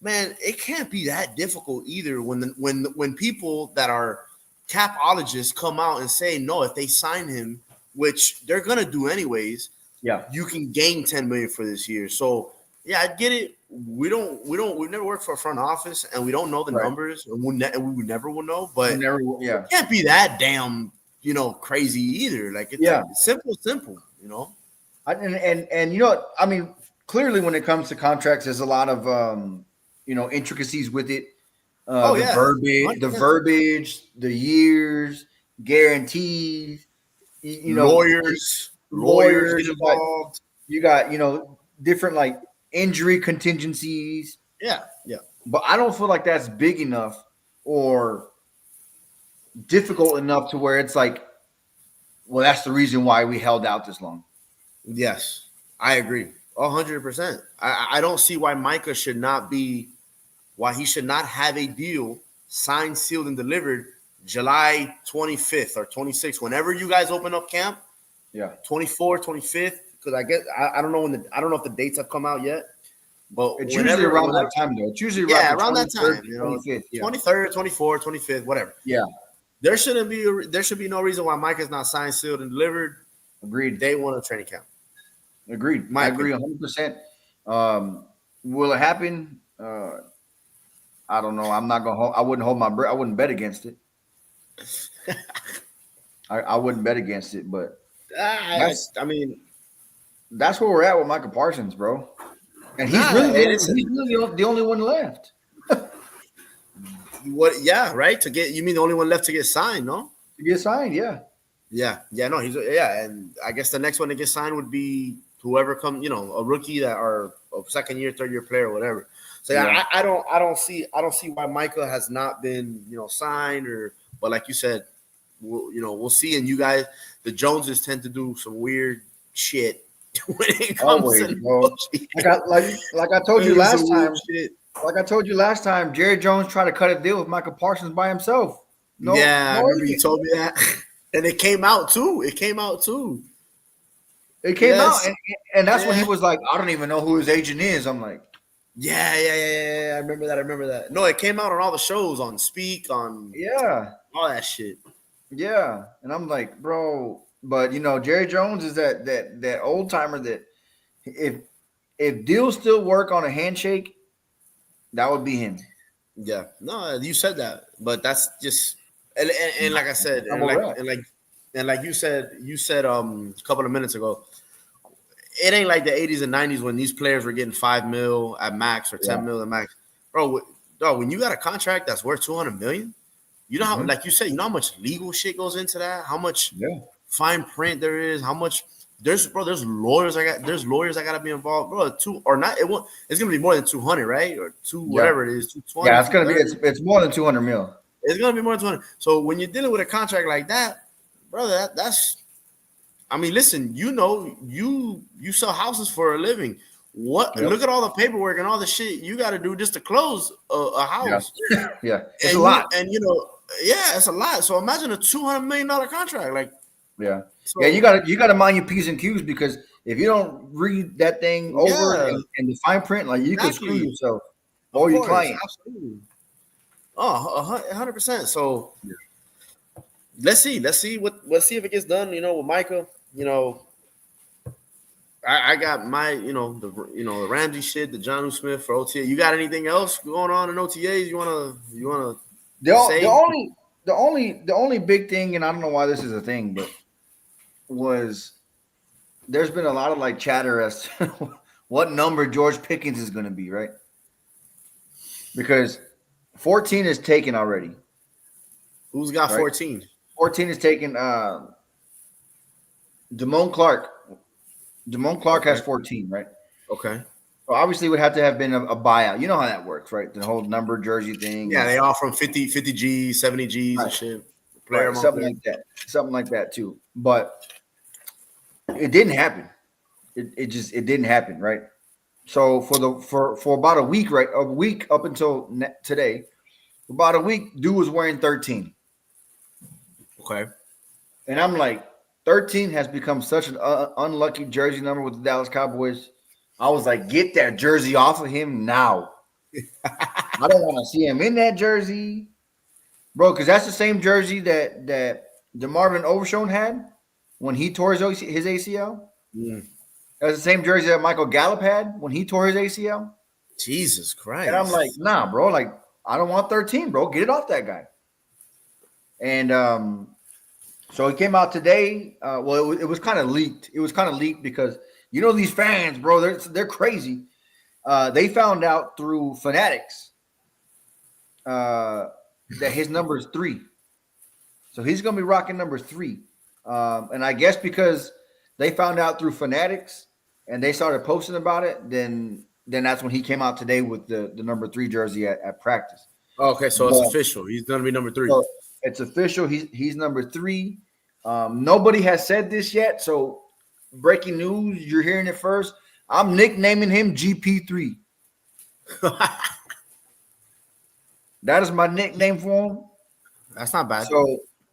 man, it can't be that difficult either when people that are capologists come out and say no, if they sign him, which they're gonna do anyways. Yeah, you can gain 10 million for this year. So yeah, I get it. We've never worked for a front office and we don't know the numbers and we never will know, but it can't be that damn, crazy either. Like it's simple, And I mean, clearly when it comes to contracts, there's a lot of, intricacies with it. The verbiage, the years, guarantees, lawyers involved. You got, different like injury contingencies. Yeah. But I don't feel like that's big enough or difficult enough to where it's like, well, that's the reason why we held out this long. Yes, I agree 100%. I don't see why Micah should not have a deal signed, sealed, and delivered July 25th or 26th, whenever you guys open up camp. Yeah, 24th, 25th, because I don't know I don't know if the dates have come out yet, but it's usually around that time though. It's usually around that time, 25th, 23rd, 24th, 25th, whatever. Yeah, there should be no reason why Micah's not signed, sealed, and delivered. Agreed. Day one of training camp. Agreed. I agree 100%. Will it happen? I don't know. I'm not gonna. I wouldn't hold my breath. I wouldn't bet against it. I wouldn't bet against it, but. That's where we're at with Michael Parsons, bro. And he's really the only one left. What? Yeah, right. You mean the only one left to get signed? No, to get signed, yeah. No, and I guess the next one to get signed would be whoever comes, a rookie that are a second year, third year player, or whatever. So yeah, I don't see why Micah has not been signed but like you said, we'll see. And you guys, the Joneses tend to do some weird shit when it comes Always, to bro. Like I told you last time. Like I told you last time, Jerry Jones tried to cut a deal with Michael Parsons by himself. Yeah, I No remember you agent. told me that, and it came out too. It came out, Yes. and that's when he Yeah. was like, I don't even know who his agent is. I'm like, Yeah. I remember that. No, it came out on all the shows, on Speak, on yeah, all that shit. yeah, and I'm like, bro. But Jerry Jones is that old timer that if deals still work on a handshake, that would be him. Yeah. No, you said that, but that's just and like I said, I'm a rep. and like you said a couple of minutes ago, it ain't like the 80s and 90s when these players were getting 5 mil at max or Yeah. 10 mil at max. Bro, dog, when you got a contract that's worth 200 million, you know how, Mhm. like you said, you know how much legal shit goes into that, how much Yeah. fine print there is, how much there's lawyers I gotta be involved, bro. Two or not, it's gonna be more than 200, right? Or two, Yeah. whatever it is, 220, Yeah. It's gonna be. 230. It's more than 200 mil. It's gonna be more than 200. So when you're dealing with a contract like that, brother, that's I mean, listen, you sell houses for a living. What? Yep. Look at all the paperwork and all the shit you got to do just to close a Yeah. house. Yeah. It's a And lot. yeah, it's a lot. So imagine a $200 million contract, like Yeah. Yeah. so. You gotta mind your P's and Q's because if you don't read that thing over Yeah, and the fine print, like you could screw exactly. yourself Of or your course, client. absolutely. Oh, 100%. So Yeah. let's see let's see if it gets done. With Micah. I got my, the Ramsey shit, the John Smith for OTA. You got anything else going on in OTAs? You wanna The, the say? only the only big thing, and I don't know why this is a thing, but was there's been a lot of like chatter as to what number George Pickens is going to be, right? Because 14 is taken already, Who's got right? 14? 14 is taken. Damone Clark. Damone Clark has Okay. 14, right? Okay. So obviously, it would have to have been a buyout. You know how that works, right? The whole number jersey thing. Yeah, they all from 50 Gs, 70 Gs and Right, shit. Player right, among player. something like that too. But it didn't happen. It didn't happen, right? So for about a week, right? A week up until today, about a week, dude was wearing 13. Okay. And I'm like, 13 has become such an unlucky jersey number with the Dallas Cowboys. I was like, get that jersey off of him now. I don't want to see him in that jersey, bro, because that's the same jersey that DeMarvin Overshown had when he tore his ACL. Mm. That's the same jersey that Michael Gallup had when he tore his ACL. Jesus And I'm like, Christ. nah, bro. Like, I don't want 13, bro. Get it off that guy. And so it came out today. Well, it was kind of leaked. It was kind of leaked because these fans, bro, they're crazy. They found out through Fanatics that his number is 3. So he's going to be rocking number 3. And I guess because they found out through Fanatics and they started posting about it, then that's when he came out today with the number 3 jersey at practice. Okay, so it's official. He's gonna be number 3. So it's official. He's number 3. Nobody has said this yet. So breaking news, you're hearing it first. I'm nicknaming him GP3. That is my nickname for him. That's not bad.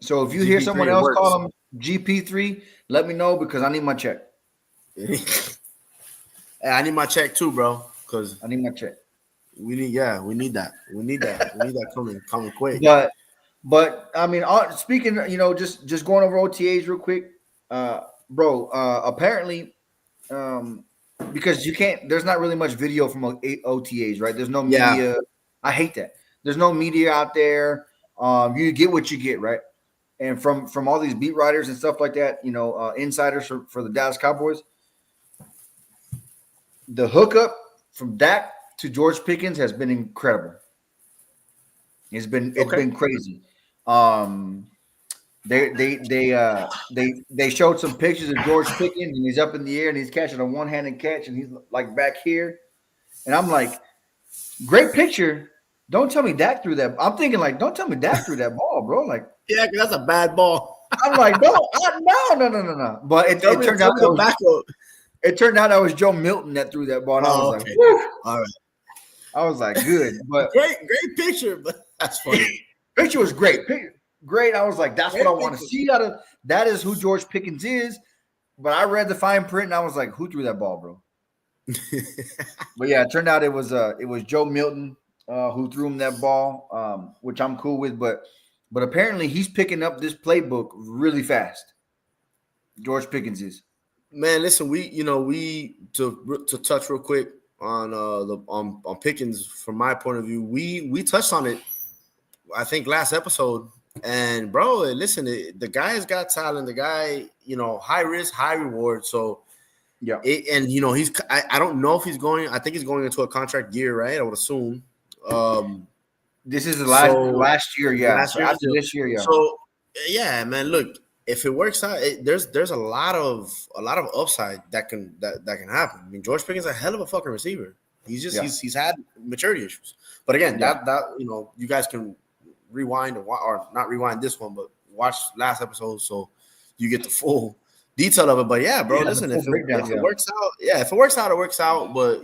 So if you hear someone else call him GP3, let me know because I need my check. Hey, I need my check too, bro. Because I need my check. we need that. We need that coming quick. But I mean, speaking, just going over OTAs real quick, bro. Apparently, because you can't. There's not really much video from OTAs, right? There's no media. Yeah. I hate that. There's no media out there. You get what you get, right? And from all these beat writers and stuff like that, insiders for the Dallas Cowboys, the hookup from Dak to George Pickens has been incredible. It's been crazy. They showed some pictures of George Pickens and he's up in the air and he's catching a one-handed catch and he's like back here, and I'm like, Great picture. Don't tell me Dak threw that. I'm thinking like, don't tell me Dak threw that ball, bro. Like, Yeah, 'cause that's a bad ball. I'm like, no. But it turned out Tell me that the was backup. it turned out that was Joe Milton that threw that ball, and I was Oh, like, okay. whew. All right. I was like, good. But Great picture, but that's funny. picture was great. Great. I was like, that's what I Great want to picture. see out of. That is who George Pickens is. But I read the fine print, and I was like, who threw that ball, bro? But yeah, it turned out it was Joe Milton who threw him that ball, which I'm cool with. But apparently he's picking up this playbook really fast. George Pickens is. Man, listen, we to touch real quick on on Pickens from my point of view, we touched on it, I think last episode. And bro, listen, the guy has got talent. The guy, high risk, high reward. So Yeah. I don't know if he's going. I think he's going into a contract year, right? I would assume. This is the So last year, yeah. last So year after still. this year, yeah. So yeah, man. Look, if it works out, there's a lot of upside that can happen. I mean, George Pickens is a hell of a fucking receiver. Yeah. He's had maturity issues, but again, Yeah. that you guys can rewind or not rewind this one, but watch last episode so you get the full detail of it. But yeah, bro, Yeah, the listen, full if breakdown, it yeah. works out, if it works out, it works out. But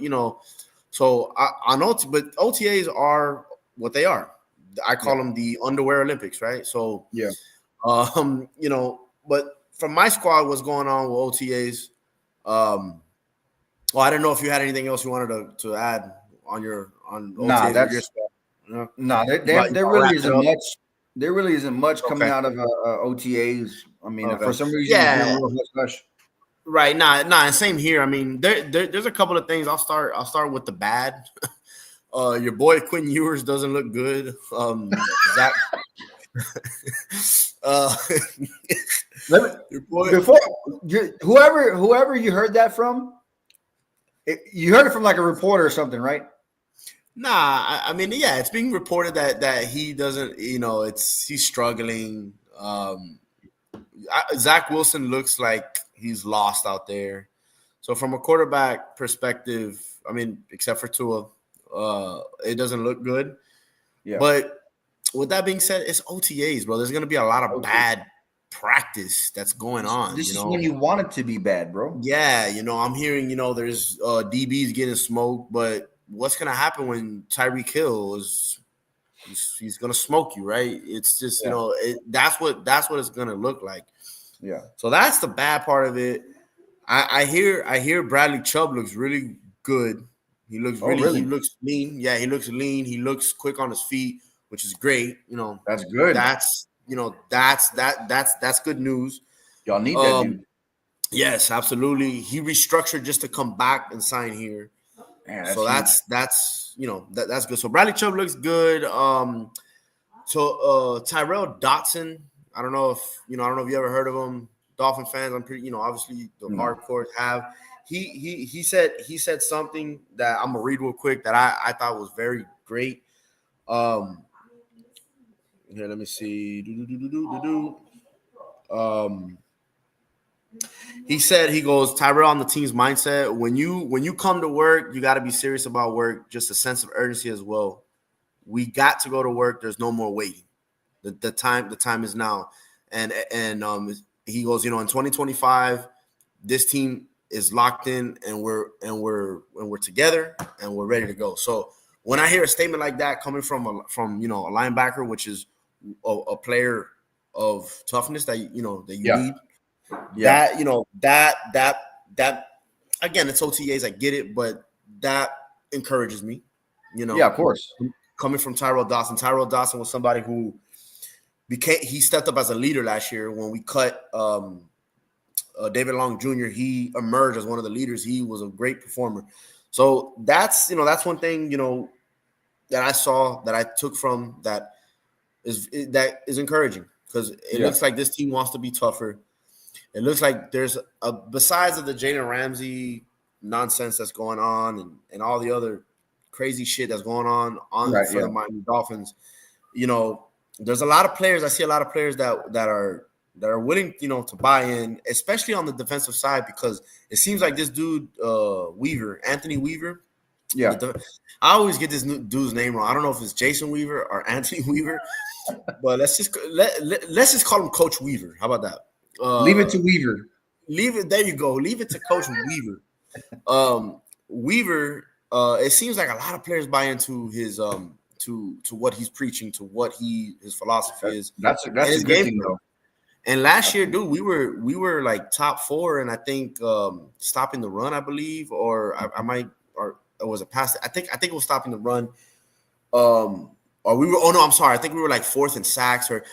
so I know, but OTAs are what they are. I call them the underwear Olympics, right? So Yeah. But from my squad, what's going on with OTAs? Well, I don't know if you had anything else you wanted to add on Nah, OTAs with your squad. no, there really isn't much. There really isn't much coming out of OTAs. I mean, Okay. for some reason, it's been a Yeah, little hush. right. Nah, same here. I mean, there's a couple of things. I'll start with the bad. Your boy Quinn Ewers doesn't look good. Zach. Let me, Your boy. before whoever you heard that from, you heard it from like a reporter or something, right? Nah, I mean, yeah, it's being reported that he doesn't, he's struggling. Zach Wilson looks like he's lost out there. So from a quarterback perspective, I mean, except for Tua, it doesn't look good. Yeah. But with that being said, it's OTAs, bro. There's going to be a lot of Okay. bad practice that's going on. This is when you want it to be bad, bro. Yeah, I'm hearing, there's DBs getting smoked, but what's going to happen when Tyreek Hill he's going to smoke you, right? It's just, that's what it's going to look like. Yeah. So that's the bad part of it. I hear Bradley Chubb looks really good. He looks really? He looks lean. Yeah, he looks lean. He looks quick on his feet, which is great. That's good. That's that's good news. Y'all need that dude. Yes, absolutely. He restructured just to come back and sign here. Man, So that's that's good. So Bradley Chubb looks good. So Tyrell Dotson, I don't know if you ever heard of him. Dolphin fans, I'm pretty, obviously the hardcore have. He said something that I'm gonna read real quick that I thought was very great. Here, let me see. He goes, Tyrell, on the team's mindset, when you come to work, you got to be serious about work, just a sense of urgency as well. We got to go to work. There's no more waiting. The time is now. And he goes, in 2025, this team is locked in and we're together and we're ready to go. So when I hear a statement like that coming from a linebacker, which is a player of toughness that you need, that again, it's OTAs, I get it, but that encourages me, Yeah, of course. Coming from Tyrell Dawson. Tyrell Dawson was somebody who he stepped up as a leader last year when we cut David Long Jr. He emerged as one of the leaders. He was a great performer. So that's one thing, that I saw, that I took from that is encouraging, because it looks like this team wants to be tougher. It looks like there's besides of the Jalen Ramsey nonsense that's going on and all the other crazy shit that's going on for the Miami Dolphins, there's a lot of players. I see a lot of players that are willing, to buy in, especially on the defensive side, because it seems like this dude, Anthony Weaver, Yeah. I always get this dude's name wrong. I don't know if it's Jason Weaver or Anthony Weaver, but let's just call him Coach Weaver. How about that? Leave it to Weaver. Leave it. There you go. Leave it to Coach Weaver. Weaver. It seems like a lot of players buy into his to what he's preaching, to what his philosophy is. That's and a his good game thing, plan. though. And last year, dude, we were like top 4, and I think stopping the run, I believe, or I might, or it was a pass. I think it was stopping the run. Or we were. Oh no, I'm sorry. I think we were like 4th in sacks. Or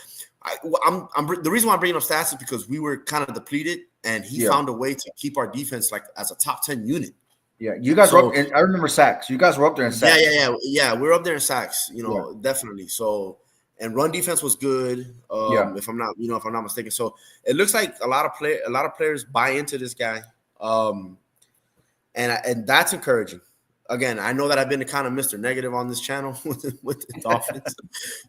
the reason why I'm bringing up stats is because we were kind of depleted, and he found a way to keep our defense like as a top 10 unit. Yeah, you guys were up. I remember sacks. You guys were up there in sacks. Yeah. We're up there in sacks. Definitely. So. And run defense was good, if I'm not mistaken. So it looks like a lot of players buy into this guy, and that's encouraging. Again, I know that I've been kind of Mr. Negative on this channel with the Dolphins,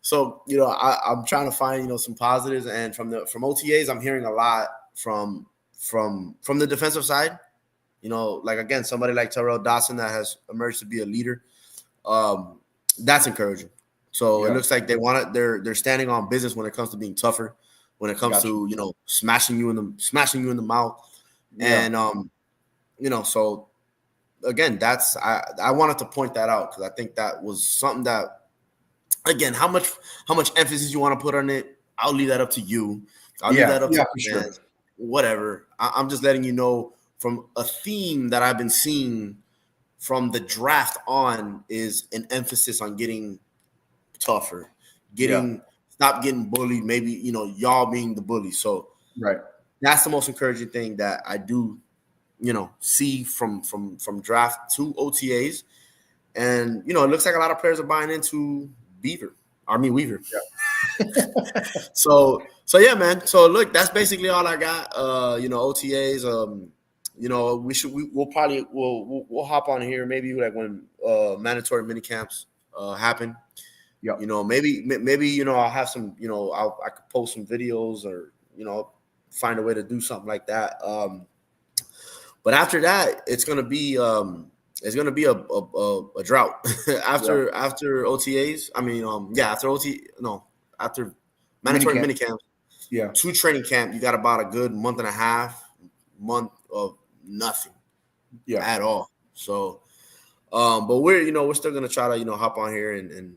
so I'm trying to find some positives. And from OTAs, I'm hearing a lot from the defensive side. Like again, somebody like Terrell Dawson that has emerged to be a leader. That's encouraging. So it looks like they're standing on business when it comes to being tougher, when it comes to smashing you in the mouth, and so again, that's I wanted to point that out because I think that was something that, again, how much emphasis you want to put on it, I'll leave that up to you. I'll leave that up to the fans. Whatever. I'm just letting you know from a theme that I've been seeing from the draft on is an emphasis on getting tougher, stop getting bullied, maybe y'all being the bully. So that's the most encouraging thing that I do see from draft to OTAs. And it looks like a lot of players are buying into Weaver. So yeah, man. So look, that's basically all I got. OTAs. We'll hop on here maybe like when mandatory mini camps happen. Yeah. Maybe I'll have some, I could post some videos or, find a way to do something like that. But after that, it's gonna be a drought after OTAs. After mandatory mini camp. Yeah. To training camp, you got about a good month and a half of nothing. At all. So, but we're still gonna try to hop on here and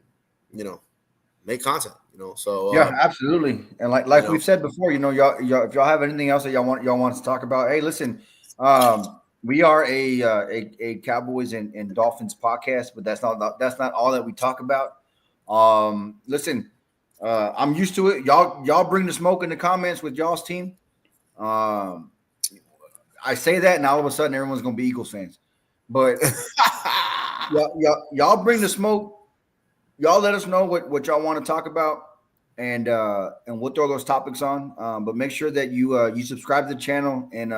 make content. So absolutely. And like we've said before, y'all if y'all have anything else that y'all want to talk about, hey, listen, we are a Cowboys and Dolphins podcast, but that's not all that we talk about. Listen, I'm used to it. Y'all bring the smoke in the comments with y'all's team. I say that, and all of a sudden everyone's gonna be Eagles fans. But y'all bring the smoke. Y'all let us know what y'all want to talk about, and we'll throw those topics on. But make sure that you subscribe to the channel and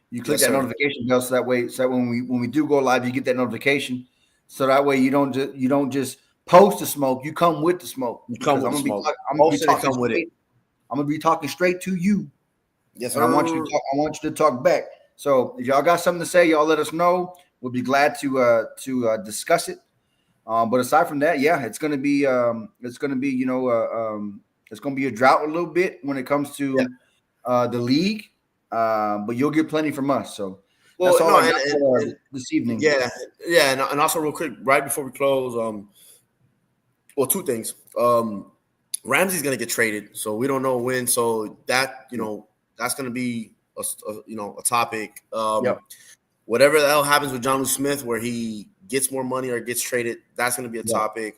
you click that notification bell so that when we do go live, you get that notification. So that way you don't just post the smoke, you come with the smoke. You come with the smoke. I'm gonna be talking straight to you. Yes, sir. I want you to talk back. So if y'all got something to say, y'all let us know. We'll be glad to discuss it. But aside from that, it's gonna be it's gonna be a drought a little bit when it comes to the league. But you'll get plenty from us. So that's all I got for this evening. And also real quick, right before we close, two things. Ramsey's gonna get traded, so we don't know when. So that that's gonna be a topic. Whatever the hell happens with Jonnu Smith, where he gets more money or gets traded, that's going to be a topic.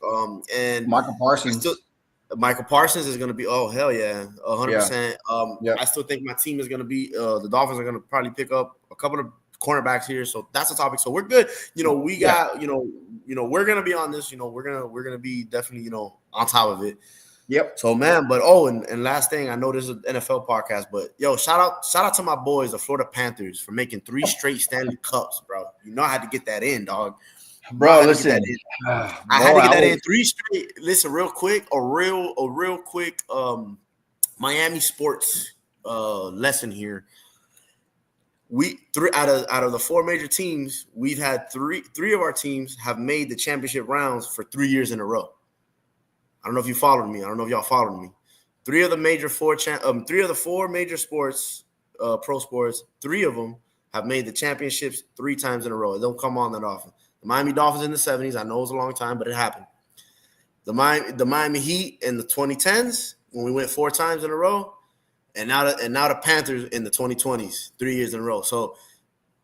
And Michael Parsons is going to be, oh hell yeah, 100%. I still think my team is going to be the Dolphins are going to probably pick up a couple of cornerbacks here, so that's a topic. So we're good. We got we're going to be on this. We're gonna be definitely on top of it. Yep. So man, but and last thing, I know this is an NFL podcast, but shout out to my boys, the Florida Panthers, for making 3 straight Stanley Cups, bro. I had to get that in, dog. Bro, listen. I had to get that in 3 straight. Listen, real quick, a real quick Miami sports lesson here. we three out of the four major teams, we've had three of our teams have made the championship rounds for 3 years in a row. I don't know if you followed me. I don't know if y'all followed me. Three of the four major sports, pro sports, three of them have made the championships 3 times in a row. It don't come on that often. The Miami Dolphins in the 70s, I know it was a long time, but it happened. The Miami Heat in the 2010s when we went 4 times in a row, and now the Panthers in the 2020s, 3 years in a row. So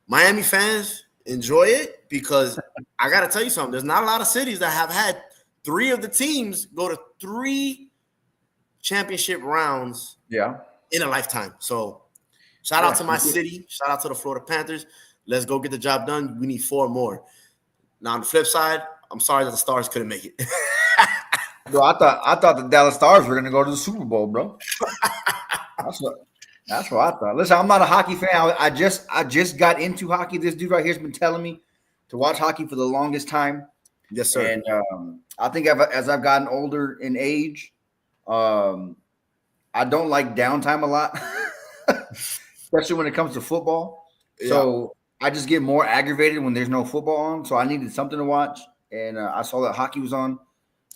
Miami fans enjoy it because I got to tell you something. There's not a lot of cities that have had 3 of the teams go to 3 championship rounds in a lifetime. So shout out to my city. Shout out to the Florida Panthers. Let's go get the job done. We need 4 more. Now, on the flip side, I'm sorry that the Stars couldn't make it. Bro, I thought the Dallas Stars were going to go to the Super Bowl, bro. That's what I thought. Listen, I'm not a hockey fan. I just got into hockey. This dude right here has been telling me to watch hockey for the longest time. Yes, sir. And I think as I've gotten older in age, I don't like downtime a lot, especially when it comes to football. Yeah. So I just get more aggravated when there's no football on. So I needed something to watch, and I saw that hockey was on.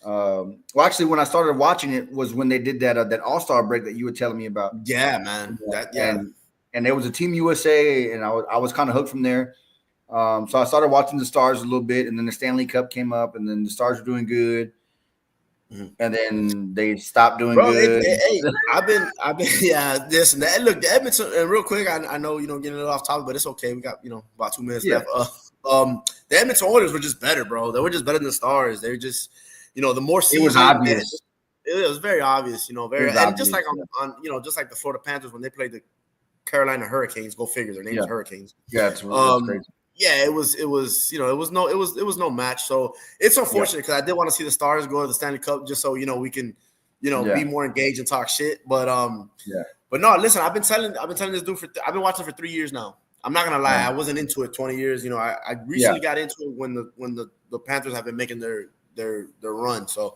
Well, actually, when I started watching it was when they did that All-Star break that you were telling me about. Yeah, man. And there was a Team USA, and I was kind of hooked from there. So I started watching the Stars a little bit, and then the Stanley Cup came up, and then the Stars were doing good, and then they stopped doing good. I've been, listen. Look, the Edmonton, and real quick, I know getting a little off topic, but it's okay. We got about 2 minutes left. The Edmonton Oilers were just better, bro. They were just better than the Stars. They were just, the more season, it was obvious. It was very obvious, and just like on just like the Florida Panthers when they played the Carolina Hurricanes. Go figure, their name is Hurricanes. Yeah, it's crazy. Yeah, it was no match. So it's unfortunate because I did want to see the Stars go to the Stanley Cup just so we can be more engaged and talk shit. But but no, listen, I've been telling this dude I've been watching for 3 years now. I'm not gonna lie, I wasn't into it 20 years. I recently got into it when the Panthers have been making their run. So,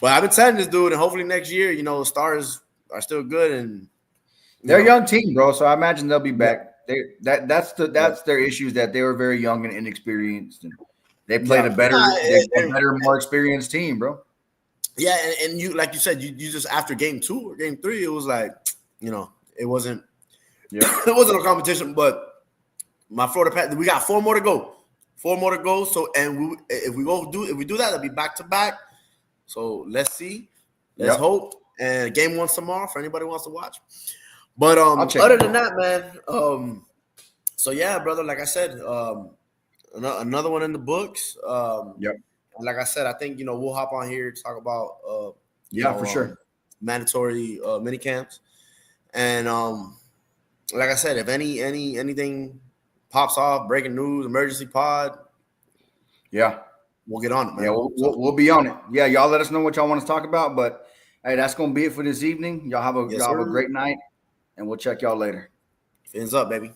but I've been telling this dude, and hopefully next year, the Stars are still good and they're a young team, bro. So I imagine they'll be back. That's their issues, that they were very young and inexperienced, and they played a better, more experienced team, bro. Yeah, and you, like you said, you just after game 2 or game 3, it was like, it wasn't it wasn't a competition. But my Florida Panthers, we got 4 more to go. 4 more to go. So, and if we do that, it'll be back to back. So let's see, let's hope. And game 1's tomorrow for anybody who wants to watch. But other than that, man, so yeah, brother, like I said, another one in the books. Like I said, I think we'll hop on here to talk about for sure, mandatory mini camps. And like I said, if anything pops off, breaking news, emergency pod, we'll get on it, man. Yeah, we'll be on it. Yeah, y'all let us know what y'all want to talk about. But hey, that's gonna be it for this evening. Y'all have a great night. And we'll check y'all later. Fins up, baby.